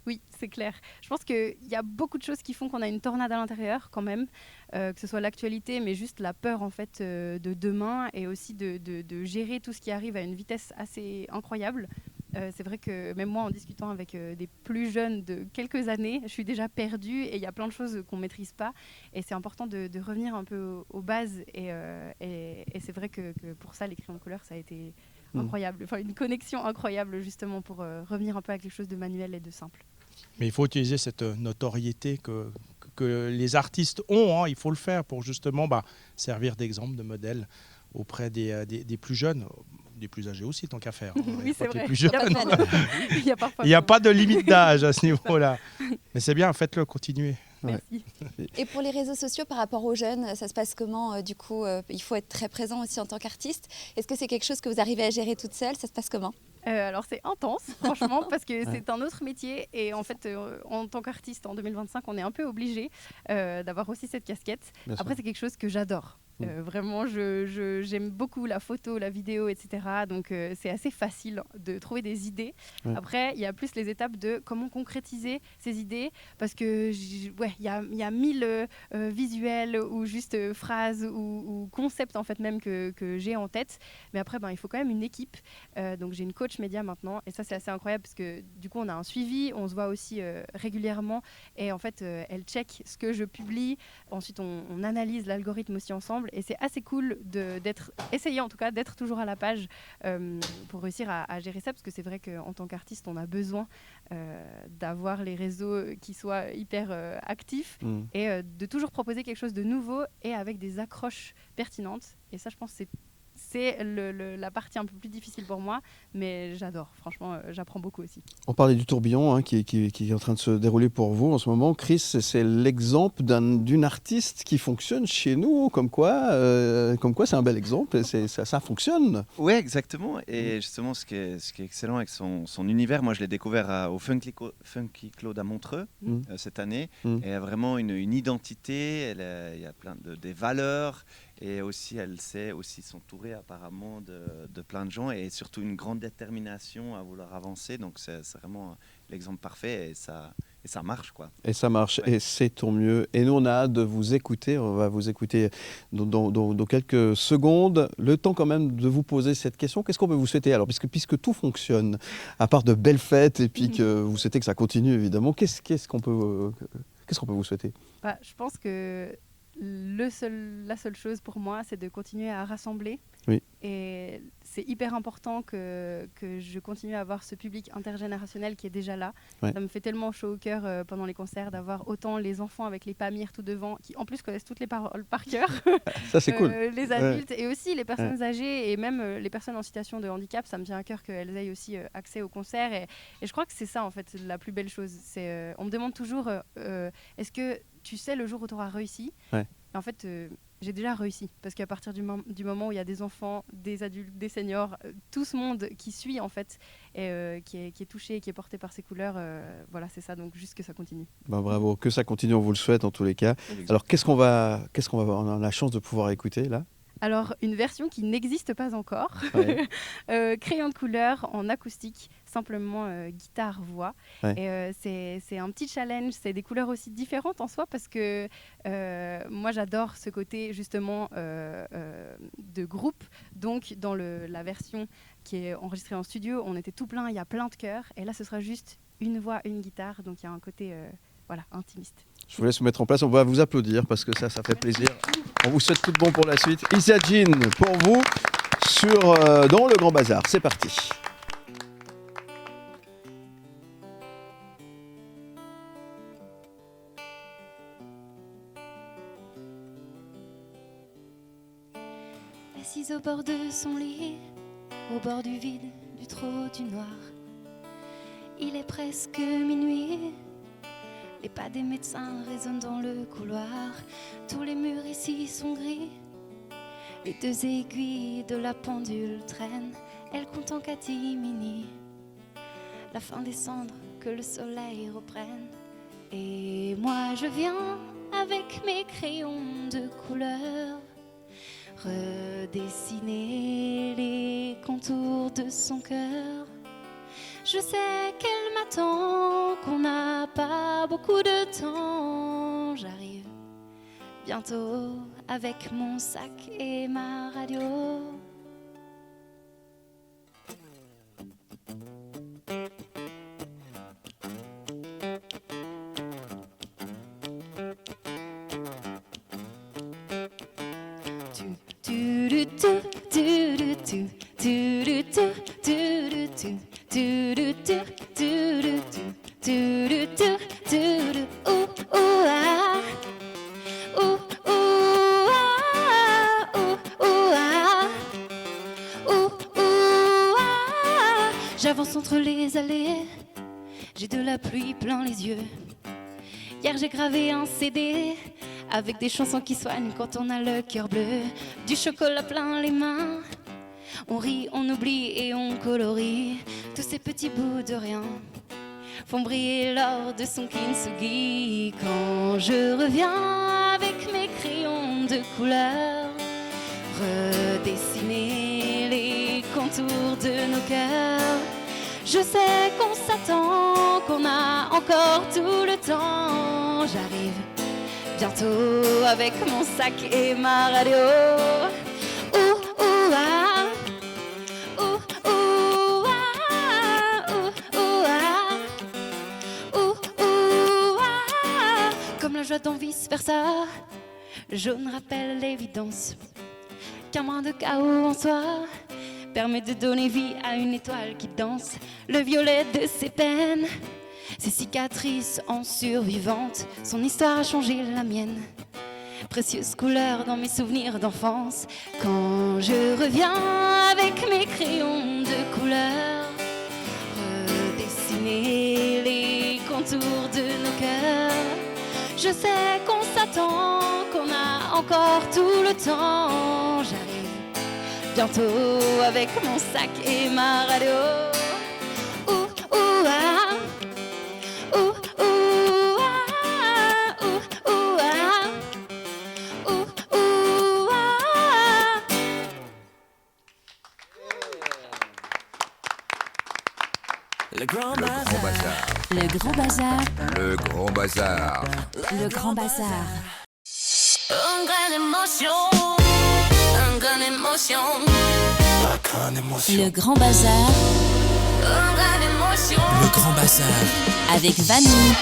Oui, c'est clair. Je pense qu'il y a beaucoup de choses qui font qu'on a une tornade à l'intérieur quand même, que ce soit l'actualité, mais juste la peur en fait de demain, et aussi de gérer tout ce qui arrive à une vitesse assez incroyable. C'est vrai que même moi, en discutant avec des plus jeunes de quelques années, je suis déjà perdue, et il y a plein de choses qu'on ne maîtrise pas. Et c'est important de revenir un peu aux bases. Et c'est vrai que pour ça, les crayons de couleur, ça a été incroyable. Enfin, une connexion incroyable justement pour revenir un peu à quelque chose de manuel et de simple. Mais il faut utiliser cette notoriété que les artistes ont. Il faut le faire pour justement servir d'exemple, de modèle auprès des plus jeunes. Des plus âgés aussi, tant qu'à faire. Oui, c'est vrai. Plus jeunes. Il n'y a pas de limite d'âge à ce niveau-là. Mais c'est bien, faites-le, continuez. Merci. Et pour les réseaux sociaux, par rapport aux jeunes, ça se passe comment? Du coup, il faut être très présent aussi en tant qu'artiste. Est-ce que c'est quelque chose que vous arrivez à gérer toute seule? Ça se passe comment? Alors c'est intense, franchement, parce que c'est un autre métier, et en fait, en tant qu'artiste en 2025, on est un peu obligé d'avoir aussi cette casquette. Après, c'est quelque chose que j'adore. Vraiment, j'aime beaucoup la photo, la vidéo, etc. Donc, c'est assez facile de trouver des idées. Ouais. Après, il y a plus les étapes de comment concrétiser ces idées. Parce que, il y a 1000 visuels ou juste phrases ou concepts, en fait, même que j'ai en tête. Mais après, il faut quand même une équipe. Donc, j'ai une coach média maintenant. Et ça, c'est assez incroyable parce que, du coup, on a un suivi. On se voit aussi régulièrement. Et en fait, elle check ce que je publie. Ensuite, on analyse l'algorithme aussi ensemble. Et c'est assez cool d'essayer en tout cas d'être toujours à la page pour réussir à gérer ça, parce que c'est vrai qu'en tant qu'artiste, on a besoin d'avoir les réseaux qui soient hyper actifs et de toujours proposer quelque chose de nouveau et avec des accroches pertinentes. Et ça, je pense que c'est la partie un peu plus difficile pour moi, mais j'adore. Franchement, j'apprends beaucoup aussi. On parlait du tourbillon qui est en train de se dérouler pour vous en ce moment. Chris, c'est l'exemple d'une artiste qui fonctionne chez nous, comme quoi c'est un bel exemple et ça fonctionne. Oui, exactement. Et justement, ce qui est excellent avec son univers, moi je l'ai découvert au Funky Claude à Montreux cette année. Et elle a vraiment une identité, il y a plein des valeurs. Et aussi, elle sait aussi s'entourer apparemment de plein de gens et surtout une grande détermination à vouloir avancer. Donc, c'est vraiment l'exemple parfait et ça marche, quoi. Et ça marche, ouais. Et c'est tant mieux. Et nous, on a hâte de vous écouter. On va vous écouter dans quelques secondes. Le temps quand même de vous poser cette question. Qu'est-ce qu'on peut vous souhaiter? Alors, puisque tout fonctionne, à part de belles fêtes et puis que vous souhaitez que ça continue, évidemment, qu'est-ce qu'on peut vous souhaiter? Je pense que la seule chose pour moi, c'est de continuer à rassembler. Oui. Et c'est hyper important que je continue à avoir ce public intergénérationnel qui est déjà là. Ouais. Ça me fait tellement chaud au cœur pendant les concerts d'avoir autant les enfants avec les pamires tout devant, qui en plus connaissent toutes les paroles par cœur. Ça, c'est cool. Les adultes et aussi les personnes âgées et même les personnes en situation de handicap. Ça me tient à cœur qu'elles aient aussi accès aux concerts. Et je crois que c'est ça, en fait, la plus belle chose. On me demande toujours, est-ce que tu sais le jour où tu auras réussi? Ouais. Et en fait, j'ai déjà réussi. Parce qu'à partir du moment où il y a des enfants, des adultes, des seniors, tout ce monde qui suit, en fait, et qui est touché, qui est porté par ces couleurs, voilà, c'est ça. Donc, juste que ça continue. Bravo, que ça continue, on vous le souhaite en tous les cas. Exactement. Alors, qu'est-ce qu'on va avoir la chance de pouvoir écouter, là? Alors, une version qui n'existe pas encore, Crayon de couleur en acoustique, simplement guitare-voix. Ouais. Et c'est un petit challenge, c'est des couleurs aussi différentes en soi, parce que moi j'adore ce côté justement de groupe. Donc dans la version qui est enregistrée en studio, on était tout plein, il y a plein de chœurs, et là ce sera juste une voix, une guitare, donc il y a un côté intimiste. Je vous laisse vous mettre en place, on va vous applaudir parce que ça fait plaisir. On vous souhaite tout de bon pour la suite. Issa Jean pour vous dans le Grand Bazar. C'est parti. Assise au bord de son lit, au bord du vide, du trou, du noir. Il est presque minuit. Les pas des médecins résonnent dans le couloir. Tous les murs ici sont gris. Les deux aiguilles de la pendule traînent. Elle compte en catimini. La fin des cendres, que le soleil reprenne. Et moi je viens avec mes crayons de couleur redessiner les contours de son cœur. Je sais qu'elle m'attend, qu'on n'a pas beaucoup de temps. J'arrive bientôt avec mon sac et ma radio. J'avance entre les allées, j'ai de la pluie plein les yeux. Hier j'ai gravé un CD avec des chansons qui soignent quand on a le cœur bleu. Du chocolat plein les mains, on rit, on oublie et on colorie. Tous ces petits bouts de rien font briller l'or de son kintsugi. Quand je reviens avec mes crayons de couleur de nos cœurs. Je sais qu'on s'attend, qu'on a encore tout le temps. J'arrive bientôt avec mon sac et ma radio. Ouh, ouh, ah. Ouh, ouh, ah. Ouh, ouh, ah. Ouh, ouh, ah. Comme la joie dont vice versa, jaune rappelle l'évidence qu'un brin de chaos en soi permet de donner vie à une étoile qui danse. Le violet de ses peines, ses cicatrices en survivantes, son histoire a changé la mienne. Précieuse couleur dans mes souvenirs d'enfance. Quand je reviens avec mes crayons de couleur, redessiner les contours de nos cœurs. Je sais qu'on s'attend, qu'on a encore tout le temps. J'arrive bientôt avec mon sac et ma radio. Ouh, ouh, ah. Ouh, ouh, ah. Ouh, ouh, ah. Ouh, ouh, ah. Le Grand Bazar. Le Grand Bazar. Le Grand Bazar. Le Grand Bazar. Un gran émotion. Un gran émotion. Le Grand Bazar. Un gran émotion. Le Grand Bazar. Avec Vanny.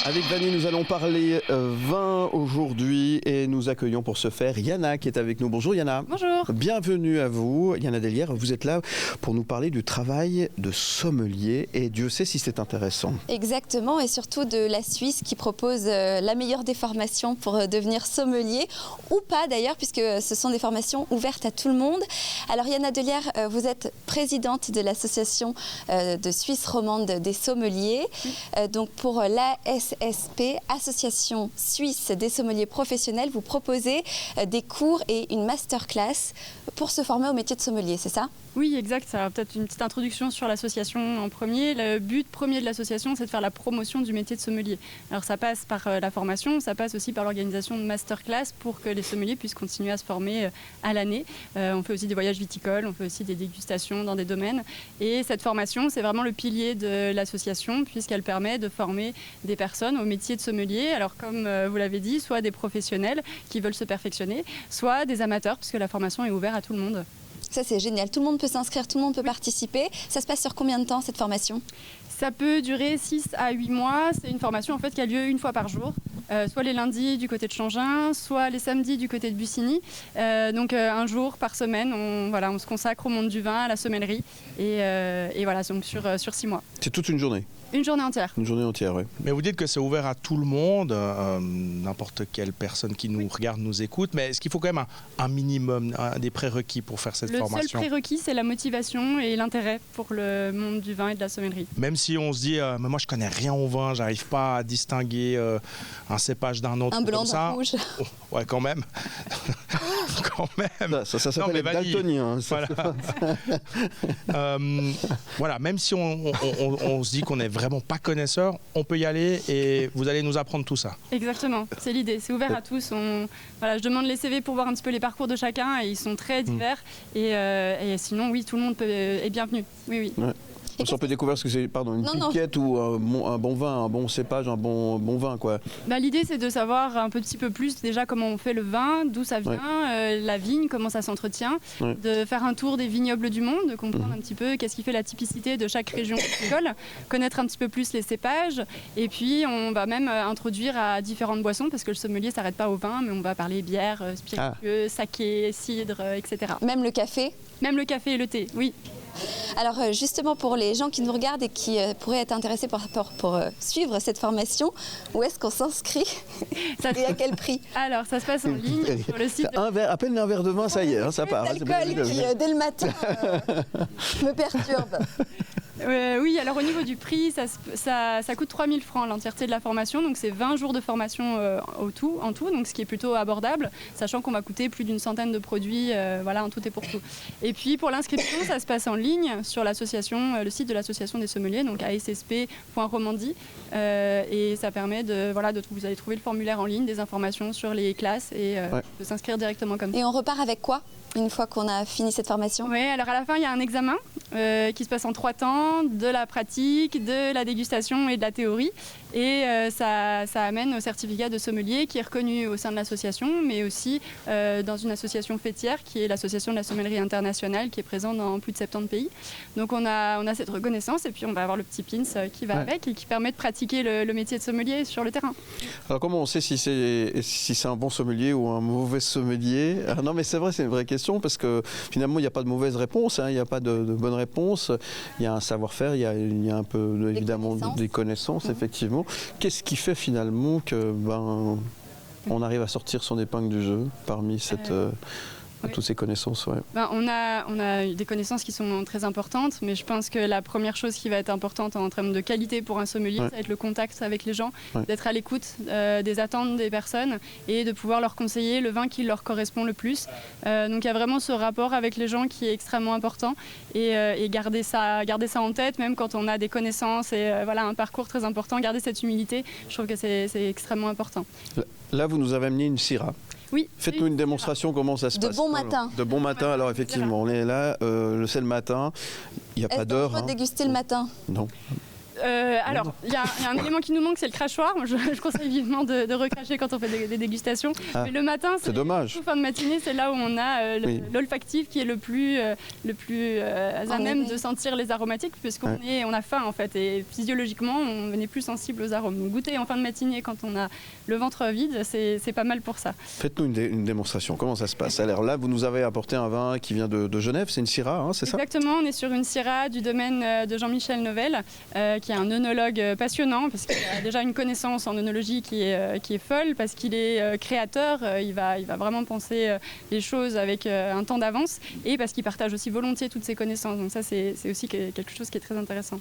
Avec Vanny, nous allons parler vin aujourd'hui et nous accueillons pour ce faire Yana qui est avec nous. Bonjour Yana. Bonjour. Bienvenue à vous. Yana Delière, vous êtes là pour nous parler du travail de sommelier et Dieu sait si c'est intéressant. Exactement, et surtout de la Suisse qui propose la meilleure des formations pour devenir sommelier, ou pas d'ailleurs, puisque ce sont des formations ouvertes à tout le monde. Alors Yana Delière, vous êtes présidente de l'association de Suisse romande des sommeliers. Donc pour l'ASSP, Association Suisse des sommeliers professionnels, vous proposez des cours et une masterclass pour se former au métier de sommelier, c'est ça ? Oui, exact. Alors peut-être une petite introduction sur l'association en premier. Le but premier de l'association, c'est de faire la promotion du métier de sommelier. Alors ça passe par la formation, ça passe aussi par l'organisation de masterclass pour que les sommeliers puissent continuer à se former à l'année. On fait aussi des voyages viticoles, on fait aussi des dégustations dans des domaines. Et cette formation, c'est vraiment le pilier de l'association puisqu'elle permet de former des personnes au métier de sommelier. Alors comme vous l'avez dit, soit des professionnels qui veulent se perfectionner, soit des amateurs puisque la formation est ouverte à tout le monde. Ça c'est génial, tout le monde peut s'inscrire, tout le monde peut participer. Ça se passe sur combien de temps cette formation ? Ça peut durer 6 à 8 mois. C'est une formation en fait, qui a lieu une fois par jour, soit les lundis du côté de Changin, soit les samedis du côté de Bussigny. Donc un jour par semaine, on se consacre au monde du vin, à la sommellerie, et voilà, donc sur 6 mois. C'est toute une journée ? Une journée entière. Une journée entière, oui. Mais vous dites que c'est ouvert à tout le monde, n'importe quelle personne qui nous regarde, nous écoute, mais est-ce qu'il faut quand même un minimum, des prérequis pour faire cette formation ? Le seul prérequis, c'est la motivation et l'intérêt pour le monde du vin et de la sommellerie. Même si on se dit, mais moi je connais rien au vin, j'arrive pas à distinguer un cépage d'un autre. Un blanc d'un rouge. Oh, ouais, quand même. Quand même. Ça s'appelle daltonien. Voilà. Voilà, même si on se dit qu'on n'est vraiment pas connaisseur, on peut y aller et vous allez nous apprendre tout ça. Exactement, c'est l'idée, c'est ouvert à tous. Je demande les CV pour voir un petit peu les parcours de chacun et ils sont très divers. Et sinon, oui, tout le monde est bienvenu. Oui, oui. Ouais. On peut découvrir ce que c'est, une piquette ou un bon vin, un bon cépage, un bon vin, quoi. L'idée, c'est de savoir un petit peu plus déjà comment on fait le vin, d'où ça vient, la vigne, comment ça s'entretient, de faire un tour des vignobles du monde, de comprendre un petit peu qu'est-ce qui fait la typicité de chaque région viticole, connaître un petit peu plus les cépages, et puis on va même introduire à différentes boissons, parce que le sommelier ne s'arrête pas au vin, mais on va parler bière, spiritueux, saké, cidre, etc. Même le café ? Même le café et le thé, oui. Alors justement pour les gens qui nous regardent et qui pourraient être intéressés pour suivre cette formation, où est-ce qu'on s'inscrit et à quel prix? Alors ça se passe en ligne sur le site. À peine un verre de vin, ça y est, ça part. L'alcool qui dès le matin me perturbe. Oui, alors au niveau du prix, ça coûte 3 000 francs l'entièreté de la formation, donc c'est 20 jours de formation en tout, donc ce qui est plutôt abordable, sachant qu'on va coûter plus d'une centaine de produits, en tout et pour tout. Et puis pour l'inscription, ça se passe en ligne sur l'association, le site de l'association des sommeliers, donc ASSP.Romandie, et ça permet vous allez trouver le formulaire en ligne, des informations sur les classes et de s'inscrire directement comme ça. Et on repart avec quoi ? une fois qu'on a fini cette formation? Oui, alors à la fin, il y a un examen qui se passe en 3 temps, de la pratique, de la dégustation et de la théorie. Et ça amène au certificat de sommelier qui est reconnu au sein de l'association, mais aussi dans une association fêtière qui est l'association de la sommellerie internationale qui est présente dans plus de 70 pays. Donc on a cette reconnaissance et puis on va avoir le petit pins qui va avec et qui permet de pratiquer le métier de sommelier sur le terrain. Alors comment on sait si c'est un bon sommelier ou un mauvais sommelier? Non mais c'est vrai, c'est une vraie question parce que finalement il n'y a pas de mauvaise réponse, il n'y a pas de bonne réponse. Il y a un savoir-faire, il y a un peu évidemment des connaissances effectivement. Qu'est-ce qui fait finalement que on arrive à sortir son épingle du jeu parmi toutes ces connaissances? On a des connaissances qui sont très importantes, mais je pense que la première chose qui va être importante en termes de qualité pour un sommelier, ça va être le contact avec les gens, d'être à l'écoute des attentes des personnes et de pouvoir leur conseiller le vin qui leur correspond le plus. Donc il y a vraiment ce rapport avec les gens qui est extrêmement important et garder ça en tête, même quand on a des connaissances et un parcours très important, garder cette humilité, je trouve que c'est extrêmement important. Là, vous nous avez amené une Syrah. Oui. Faites-nous une démonstration, comment ça se passe. De bon matin. De bon matin, alors effectivement, on est là, c'est le matin, il n'y a pas d'heure. Est-ce qu'on peut déguster le matin? Non. Alors, il y a un élément qui nous manque, c'est le crachoir. Je conseille vivement de recracher quand on fait des dégustations. Mais le matin, c'est dommage. Fin de matinée, c'est là où on a l'olfactif qui est le plus à même de sentir les aromatiques, puisqu'on a faim en fait. Et physiologiquement, on est plus sensible aux arômes. Donc, goûter en fin de matinée quand on a le ventre vide, c'est pas mal pour ça. Faites-nous une démonstration. Comment ça se passe? Alors là, vous nous avez apporté un vin qui vient de Genève. C'est une Syrah, c'est ça? Exactement. On est sur une Syrah du domaine de Jean-Michel Novelle, qui est un œnologue passionnant parce qu'il a déjà une connaissance en œnologie qui est folle, parce qu'il est créateur, il va vraiment penser les choses avec un temps d'avance et parce qu'il partage aussi volontiers toutes ses connaissances. Donc ça, c'est aussi quelque chose qui est très intéressant.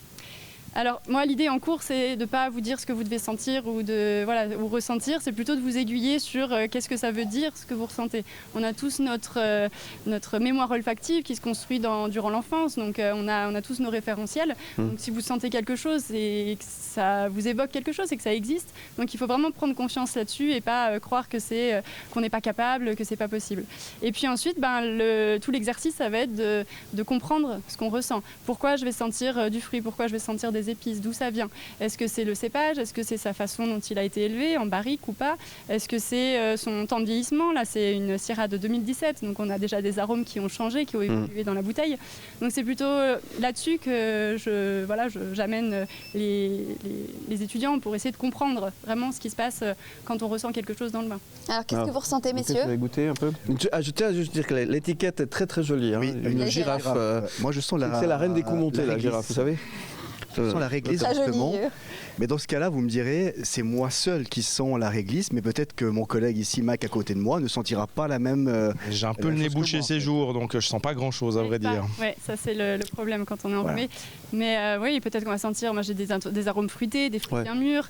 Alors moi, l'idée en cours, c'est de ne pas vous dire ce que vous devez sentir ou ressentir, c'est plutôt de vous aiguiller sur qu'est-ce que ça veut dire, ce que vous ressentez. On a tous notre mémoire olfactive qui se construit durant l'enfance, donc on a tous nos référentiels. Donc si vous sentez quelque chose et que ça vous évoque quelque chose, c'est que ça existe. Donc il faut vraiment prendre confiance là-dessus et pas croire que qu'on n'est pas capable, que c'est pas possible. Et puis ensuite, tout l'exercice, ça va être de comprendre ce qu'on ressent. Pourquoi je vais sentir du fruit, pourquoi je vais sentir des épices, d'où ça vient? Est-ce que c'est le cépage? Est-ce que c'est sa façon dont il a été élevé, en barrique ou pas? Est-ce que c'est son temps de vieillissement? Là, c'est une Syrah de 2017, donc on a déjà des arômes qui ont changé, qui ont évolué dans la bouteille. Donc c'est plutôt là-dessus que j'amène les étudiants pour essayer de comprendre vraiment ce qui se passe quand on ressent quelque chose dans le vin. Alors qu'est-ce que vous ressentez, messieurs? Vous avez goûté un peu? Je tiens à juste dire que l'étiquette est très très jolie. Oui, une girafe. Moi, je sens c'est la reine des coups montés, la girafe, vous savez? Je sens la réglisse justement. Mais dans ce cas-là, vous me direz, c'est moi seul qui sens la réglisse, mais peut-être que mon collègue ici, Mac, à côté de moi, ne sentira pas la même. J'ai un peu le nez bouché ces jours, donc je sens pas grand-chose à vrai dire. Oui, ça c'est le problème quand on est enrhumé. Mais oui, peut-être qu'on va sentir, moi j'ai des arômes fruités, des fruits bien mûrs,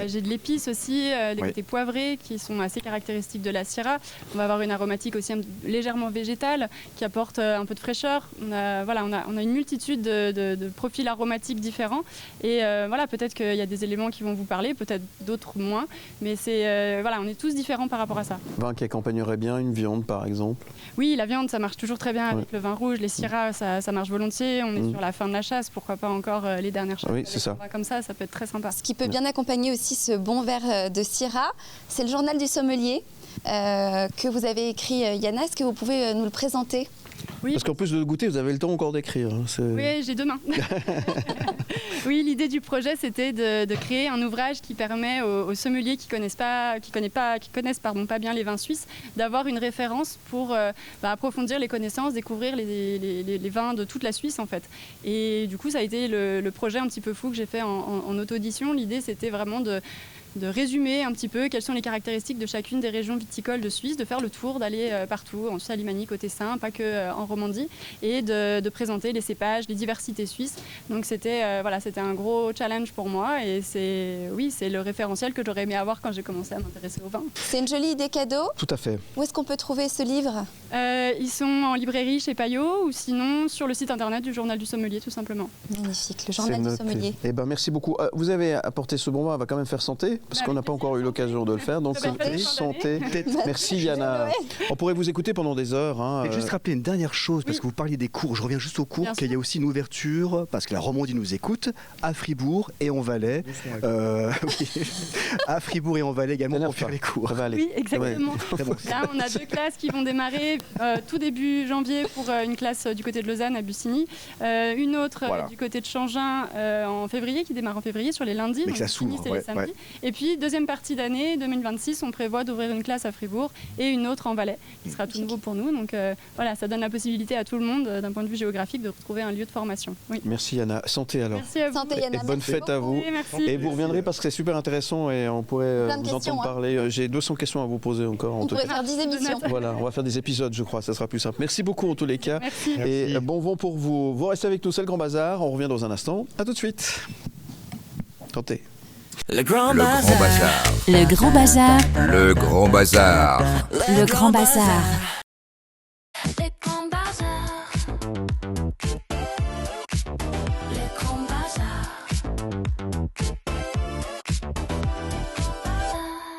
j'ai de l'épice aussi, des côtés poivrés qui sont assez caractéristiques de la Syrah. On va avoir une aromatique aussi légèrement végétale qui apporte un peu de fraîcheur. On a une multitude de profils aromatiques différents et peut-être qu'il y a des éléments qui vont vous parler, peut-être d'autres moins, mais on est tous différents par rapport à ça. Vin qui accompagnerait bien une viande par exemple? Oui, la viande ça marche toujours très bien avec le vin rouge, les Syrahs ça marche volontiers, on est sur la fin de la chasse, pourquoi pas encore les dernières chasses. Oui, c'est ça. Comme ça peut être très sympa. Ce qui peut bien accompagner aussi ce bon verre de Syrah, c'est le journal du sommelier que vous avez écrit, Yana. Est-ce que vous pouvez nous le présenter? Oui. Parce qu'en plus de le goûter, vous avez le temps encore d'écrire. Oui, j'ai 2 mains. Oui, l'idée du projet, c'était de créer un ouvrage qui permet aux sommeliers qui connaissent pas bien les vins suisses, d'avoir une référence pour approfondir les connaissances, découvrir les vins de toute la Suisse en fait. Et du coup, ça a été le projet un petit peu fou que j'ai fait en auto-audition. L'idée, c'était vraiment de résumer un petit peu quelles sont les caractéristiques de chacune des régions viticoles de Suisse, de faire le tour, d'aller partout, en Chalimanie, côté Tessin, pas que en Romandie, et de présenter les cépages, les diversités suisses. Donc c'était un gros challenge pour moi et c'est le référentiel que j'aurais aimé avoir quand j'ai commencé à m'intéresser au vin. C'est une jolie idée cadeau. Tout à fait. Où est-ce qu'on peut trouver ce livre? Ils sont en librairie chez Payot ou sinon sur le site internet du Journal du Sommelier tout simplement. Magnifique, le Journal du Sommelier. Merci beaucoup. Vous avez apporté ce bon vin, on va quand même faire santé. parce qu'on n'a pas encore eu l'occasion de le faire. Donc santé. Merci Yana. On pourrait vous écouter pendant des heures. Et juste rappeler une dernière chose, parce que vous parliez des cours. Je reviens juste aux cours, qu'il y a aussi une ouverture, parce que la Romandie nous écoute, à Fribourg et en Valais. À Fribourg et en Valais également pour faire les cours. Oui, exactement. Ouais. Là, on a 2 classes qui vont démarrer tout début janvier pour une classe du côté de Lausanne à Bussigny, une autre du côté de Changin en février, qui démarre en février sur les lundis, donc ça s'ouvre, les samedis. Et puis deuxième partie d'année 2026, on prévoit d'ouvrir une classe à Fribourg et une autre en Valais, qui sera tout nouveau pour nous. Donc voilà, ça donne la possibilité à tout le monde, d'un point de vue géographique, de retrouver un lieu de formation. Oui. Merci Yana. Santé alors. Merci à vous. Santé, Yana. Et bonne fête à vous. Oui, merci. Et vous reviendrez parce que c'est super intéressant et on pourrait vous entendre parler. J'ai 200 questions à vous poser encore. On pourrait faire 10 émissions. Voilà, on va faire des épisodes, je crois, ça sera plus simple. Merci beaucoup en tous les cas. Merci. Et bon vent pour vous. Vous restez avec nous, c'est le Grand Bazar. On revient dans un instant. À tout de suite. Tentez. Le Grand Bazar. Le Grand Bazar. Le Grand Bazar. Le Grand Bazar. Le Grand Bazar. Le Grand Bazar.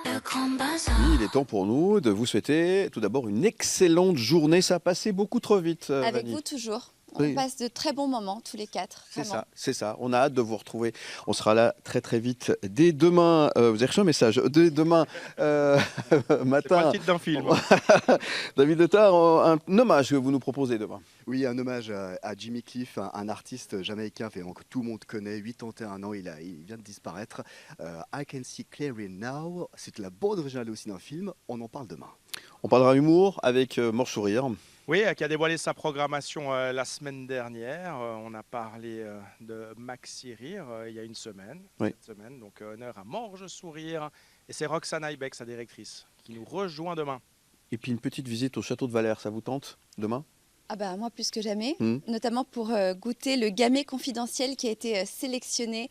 Le Grand Bazar. Il est temps pour nous de vous souhaiter tout d'abord une excellente journée. Ça a passé beaucoup trop vite. Avec Vanny. vous toujours. On passe de très bons moments tous les 4. C'est ça. On a hâte de vous retrouver. On sera là très très vite. Dès demain, vous avez reçu un message. Dès demain matin. C'est pas le titre d'un film. David Letard, un hommage que vous nous proposez demain. Oui, un hommage à Jimmy Cliff, un artiste jamaïcain que tout le monde connaît, 81 ans, il vient de disparaître. I Can See Clearly Now, c'est la bande originale aussi d'un film, on en parle demain. On parlera humour avec Mort Sourire. Oui, qui a dévoilé sa programmation la semaine dernière. On a parlé de Maxi Rire il y a une semaine. Cette semaine, donc honneur à Morge Sourire. Et c'est Roxana Ibeck, sa directrice, qui nous rejoint demain. Et puis une petite visite au château de Valère, ça vous tente demain ? Ah bah moi plus que jamais, notamment pour goûter le Gamay confidentiel qui a été sélectionné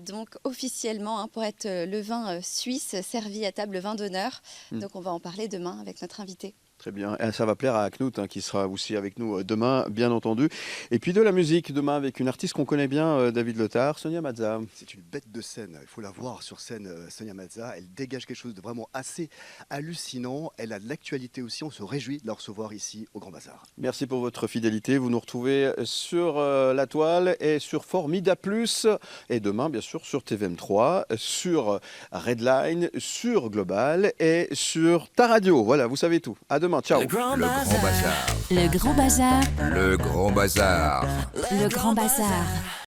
donc officiellement pour être le vin suisse servi à table vin d'honneur. Donc on va en parler demain avec notre invité. Très bien, et ça va plaire à Knut qui sera aussi avec nous demain, bien entendu. Et puis de la musique demain avec une artiste qu'on connaît bien, David Letard, Sonia Mazza. C'est une bête de scène, il faut la voir sur scène, Sonia Mazza. Elle dégage quelque chose de vraiment assez hallucinant. Elle a de l'actualité aussi, on se réjouit de la recevoir ici au Grand Bazar. Merci pour votre fidélité, vous nous retrouvez sur la toile et sur Formida Plus. Et demain, bien sûr, sur TVM3, sur Redline, sur Global et sur ta radio. Voilà, vous savez tout. À demain, ciao. Le Grand Bazar. Le Grand Bazar. Le Grand Bazar. Le Grand Bazar.